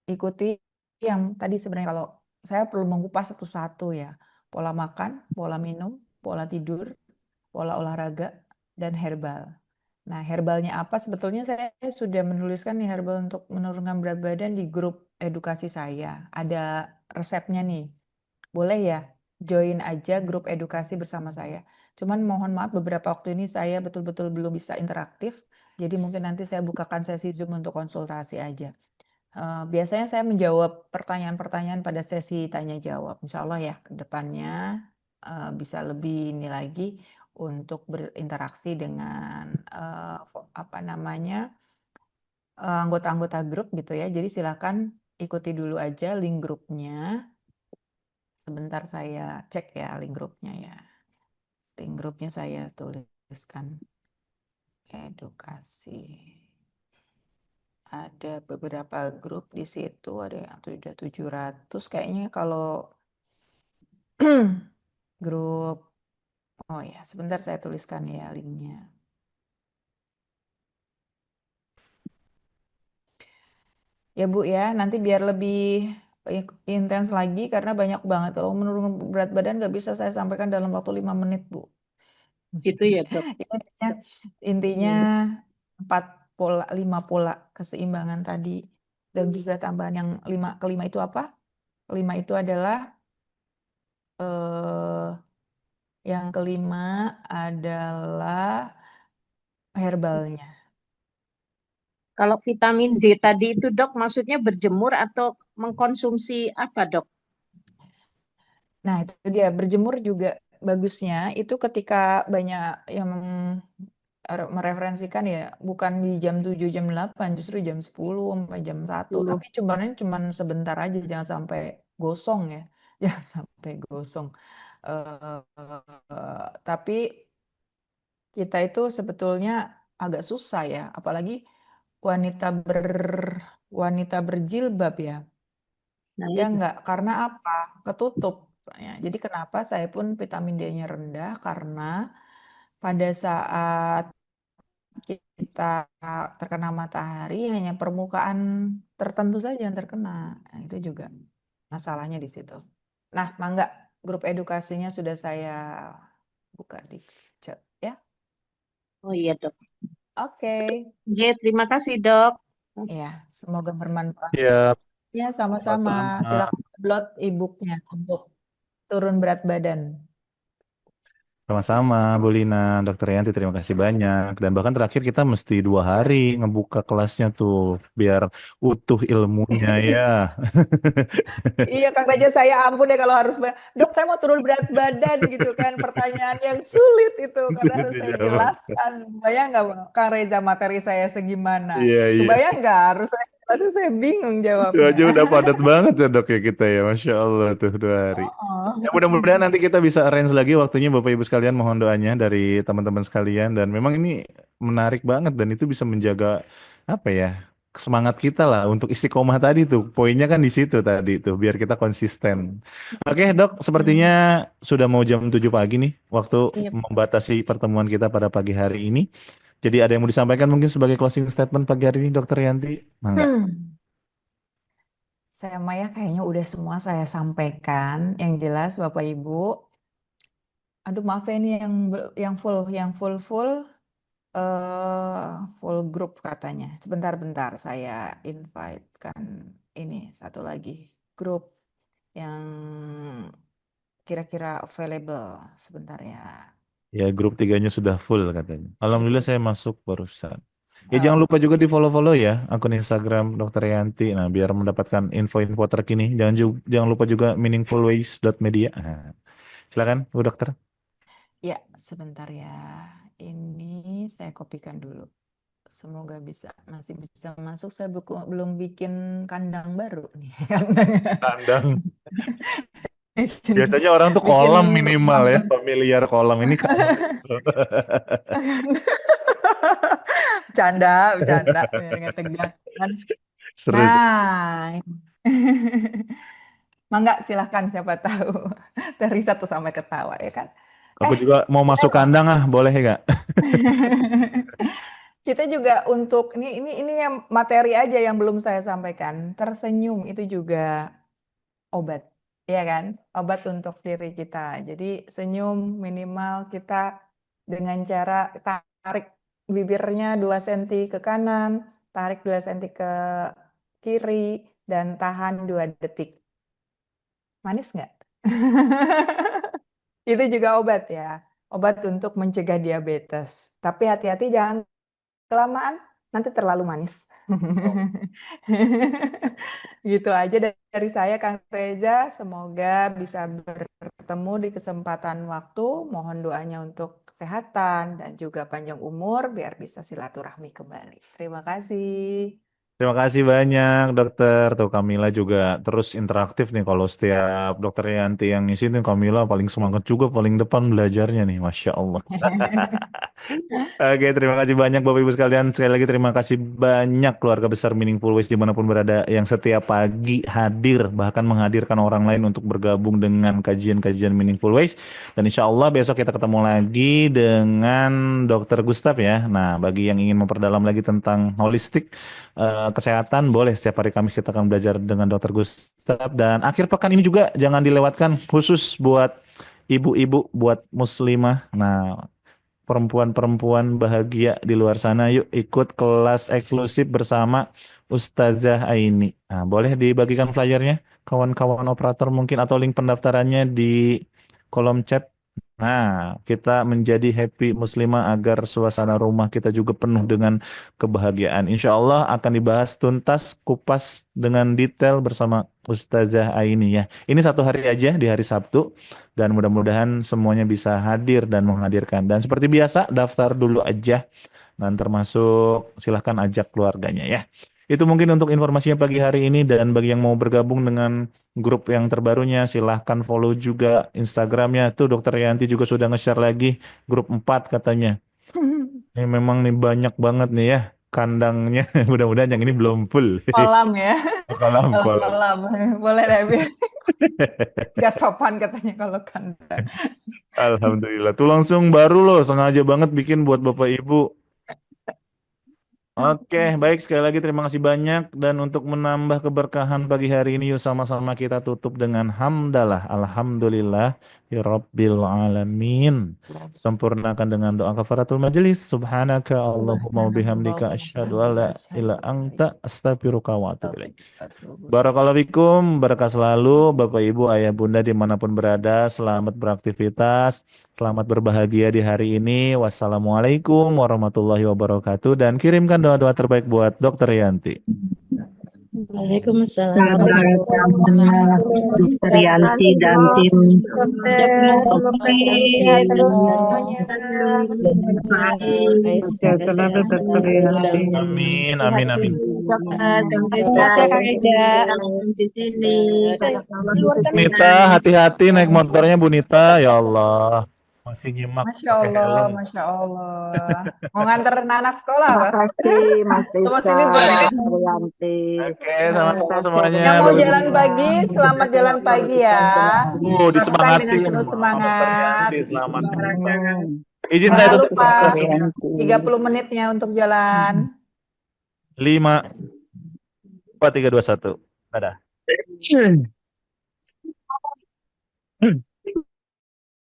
Speaker 3: Ikuti yang tadi sebenarnya kalau saya perlu mengupas satu-satu ya. Pola makan, pola minum, pola tidur, pola olahraga, dan herbal. Nah, herbalnya apa? Sebetulnya saya sudah menuliskan nih herbal untuk menurunkan berat badan di grup edukasi saya. Ada resepnya nih. Boleh ya? Join aja grup edukasi bersama saya. Cuman mohon maaf beberapa waktu ini saya betul-betul belum bisa interaktif. Jadi mungkin nanti saya bukakan sesi Zoom untuk konsultasi aja. Biasanya saya menjawab pertanyaan-pertanyaan pada sesi tanya jawab. Insya Allah ya ke depannya bisa lebih ini lagi untuk berinteraksi dengan apa namanya anggota-anggota grup gitu ya. Jadi silakan ikuti dulu aja link grupnya. Sebentar saya cek ya link grupnya ya. Link grupnya saya tuliskan edukasi. Ada beberapa grup di situ, ada yang sudah 700 kayaknya kalau grup. Oh ya, sebentar saya tuliskan ya linknya. Ya Bu ya, nanti biar lebih intens lagi karena banyak banget. Kalau menurun berat badan nggak bisa saya sampaikan dalam waktu 5 menit Bu.
Speaker 7: Gitu ya, Dok.
Speaker 3: Intinya 5 pola keseimbangan tadi. Dan juga tambahan yang kelima itu apa? 5 itu adalah yang kelima adalah herbalnya.
Speaker 7: Kalau vitamin D tadi itu, Dok, maksudnya berjemur atau mengkonsumsi apa, Dok?
Speaker 3: Nah, itu dia berjemur juga bagusnya itu ketika banyak yang mereferensikan ya bukan di jam 7 jam 8 justru jam 10 sampai jam 1 tapi cuman sebentar aja jangan sampai gosong ya jangan sampai gosong tapi kita itu sebetulnya agak susah ya apalagi wanita berjilbab ya.
Speaker 7: Nah,
Speaker 3: Ya
Speaker 7: itu.
Speaker 3: enggak, karena apa? Ketutup. Ya, jadi kenapa saya pun vitamin D-nya rendah karena pada saat kita terkena matahari hanya permukaan tertentu saja yang terkena. Nah, itu juga masalahnya di situ. Nah, mangga grup edukasinya sudah saya buka di chat ya.
Speaker 7: Oh iya, Dok.
Speaker 3: Oke.
Speaker 7: Oke, terima kasih, Dok.
Speaker 3: Ya, semoga bermanfaat.
Speaker 2: Ya,
Speaker 3: Ya, sama-sama.
Speaker 2: sama-sama.
Speaker 3: Silakan download e-booknya untuk turun berat badan.
Speaker 2: Sama-sama, Bu Lina, Dokter Yanti, terima kasih banyak. Dan bahkan terakhir kita mesti 2 hari ngebuka kelasnya tuh, biar utuh ilmunya ya.
Speaker 3: Iya, Kang Raja, saya ampun ya kalau harus, Dok, saya mau turun berat badan gitu kan. Pertanyaan yang sulit itu karena
Speaker 2: Sulit
Speaker 3: harus saya
Speaker 2: dijawab.
Speaker 3: jelaskan. Bayang nggak, Kang Reza, materi saya segimana?
Speaker 2: Iya, iya.
Speaker 3: Kebayang nggak? Harus saya jelasin, saya bingung
Speaker 2: Itu
Speaker 3: jawabnya.
Speaker 2: aja udah padat banget ya dok ya kita ya, Masya Allah tuh 2 hari.
Speaker 3: Oh.
Speaker 2: Ya mudah-mudahan nanti kita bisa arrange lagi waktunya Bapak Ibu sekalian, mohon doanya dari teman-teman sekalian. Dan memang ini menarik banget dan itu bisa menjaga apa ya, semangat kita lah untuk istiqomah tadi tuh. Poinnya kan di situ tadi tuh, biar kita konsisten. Oke dok, sepertinya sudah mau jam 7 pagi nih, waktu
Speaker 3: Iya.
Speaker 2: membatasi pertemuan kita pada pagi hari ini. Jadi ada yang mau disampaikan mungkin sebagai closing statement pagi hari ini Dokter Yanti? Mangga.
Speaker 3: Saya Maya kayaknya udah semua saya sampaikan. Yang jelas Bapak Ibu, aduh maaf ya ini yang full group katanya. Sebentar-bentar saya invite kan ini satu lagi grup yang kira-kira available sebentar ya.
Speaker 2: Ya, grup 3-nya sudah full katanya. Alhamdulillah saya masuk barusan. Ya, jangan lupa juga di follow-follow ya akun Instagram Dokter Yanti. Nah, biar mendapatkan info-info terkini. Jangan lupa juga meaningfulways.media. Nah, silakan, Bu Dokter.
Speaker 3: Ya, sebentar ya. Ini saya kopikan dulu. Semoga masih bisa masuk. Saya belum bikin kandang baru nih.
Speaker 2: Kandang. Biasanya orang tuh
Speaker 3: Bikin
Speaker 2: kolam minimal ya, familiar kolam ini kamar.
Speaker 3: Bercanda, biar nggak tegang.
Speaker 2: Serius.
Speaker 3: Nah, Mangga silahkan siapa tahu. Terisa tuh sampai ketawa ya kan.
Speaker 2: Aku juga mau masuk kandang boleh nggak?
Speaker 3: Kita juga untuk ini yang materi aja yang belum saya sampaikan. Tersenyum itu juga obat, ya kan? Obat untuk diri kita. Jadi senyum minimal kita dengan cara tarik bibirnya 2 cm ke kanan, tarik 2 cm ke kiri, dan tahan 2 detik. Manis nggak? Itu juga obat ya. Obat untuk mencegah diabetes. Tapi hati-hati jangan kelamaan, nanti terlalu manis. Gitu aja dari saya, Kang Reza. Semoga bisa bertemu di kesempatan waktu. Mohon doanya untuk kesehatan dan juga panjang umur biar bisa silaturahmi kembali. Terima kasih.
Speaker 2: Terima kasih banyak dokter. Tuh Kamila juga terus interaktif nih kalau setiap dokter Yanti yang ngisi nih Kamila paling semangat juga paling depan belajarnya nih. Masya Allah. Oke, terima kasih banyak Bapak Ibu sekalian. Sekali lagi terima kasih banyak keluarga besar Meaningful Ways dimanapun berada yang setiap pagi hadir, bahkan menghadirkan orang lain untuk bergabung dengan kajian-kajian Meaningful Ways. Dan insya Allah besok kita ketemu lagi dengan Dokter Gustaf ya. Nah, bagi yang ingin memperdalam lagi tentang holistik kesehatan, boleh setiap hari Kamis kita akan belajar dengan Dokter Gustaf. Dan akhir pekan ini juga jangan dilewatkan khusus buat ibu-ibu, buat muslimah. Nah, perempuan-perempuan bahagia di luar sana, yuk ikut kelas eksklusif bersama Ustazah Aini. Nah, boleh dibagikan flyernya, kawan-kawan operator mungkin atau link pendaftarannya di kolom chat. Nah, kita menjadi happy muslimah agar suasana rumah kita juga penuh dengan kebahagiaan. Insya Allah akan dibahas tuntas, kupas dengan detail bersama Ustazah Aini ya. Ini satu hari aja di hari Sabtu dan mudah-mudahan semuanya bisa hadir dan menghadirkan. Dan seperti biasa daftar dulu aja dan termasuk silahkan ajak keluarganya ya. Itu mungkin untuk informasinya pagi hari ini dan bagi yang mau bergabung dengan grup yang terbarunya silahkan follow juga Instagramnya. Tuh Dokter Yanti juga sudah nge-share lagi grup 4 katanya. Ini memang nih banyak banget nih ya kandangnya. Mudah-mudahan yang ini belum full.
Speaker 3: Kolam ya.
Speaker 2: Kolam,
Speaker 3: Kalau
Speaker 2: kolam.
Speaker 3: kolam. Boleh deh. Gak sopan katanya kalau kandang.
Speaker 2: Alhamdulillah. Tuh langsung baru loh, sengaja banget bikin buat Bapak Ibu. Oke, baik sekali lagi terima kasih banyak dan untuk menambah keberkahan pagi hari ini yuk sama-sama kita tutup dengan hamdalah alhamdulillah ya rabbil alamin. Sempurnakan dengan doa kafaratul majelis. Subhanaka Allahumma wa bihamdika asyhadu an la ilaha anta astaghfiruka wa atubu ilaik. Barakallahu fikum, berkah selalu Bapak Ibu, Ayah Bunda dimanapun berada, selamat beraktivitas, selamat berbahagia di hari ini. Wassalamualaikum warahmatullahi wabarakatuh dan kirimkan doa-doa terbaik buat Dokter Yanti.
Speaker 8: Waalaikumsalam Dokter Yanti dan tim.
Speaker 4: Semoga selalu sehat terus semuanya.
Speaker 8: Dokter Yanti.
Speaker 2: Amin, amin, amin.
Speaker 4: Sehat ya Kang Reza.
Speaker 7: di sini.
Speaker 2: Nita, hati-hati naik motornya Bu Nita, ya Allah. Masih nyimak
Speaker 3: Masya
Speaker 2: pakai
Speaker 3: Allah,
Speaker 2: helm.
Speaker 3: Masya Allah. Mau nganter anak sekolah,
Speaker 8: Terima
Speaker 3: Pak?
Speaker 8: kasih Mas
Speaker 3: Sama
Speaker 8: Risa,
Speaker 3: sini boleh.
Speaker 8: Dokter Yanti.
Speaker 2: Oke, sama-sama semuanya.
Speaker 3: Yang mau
Speaker 2: Bapak Ibu
Speaker 3: jalan
Speaker 2: semua.
Speaker 3: pagi, selamat jalan pagi ya. Lakukan
Speaker 2: Disemangatin
Speaker 3: dengan penuh
Speaker 2: sama
Speaker 3: semangat.
Speaker 2: Dokter Yanti, selamat. Izin saya
Speaker 3: Jangan
Speaker 2: tutup
Speaker 3: lupa
Speaker 2: podcast ini.
Speaker 3: 30 menitnya untuk jalan.
Speaker 2: 5, 4, 3, 2, 1. Dadah.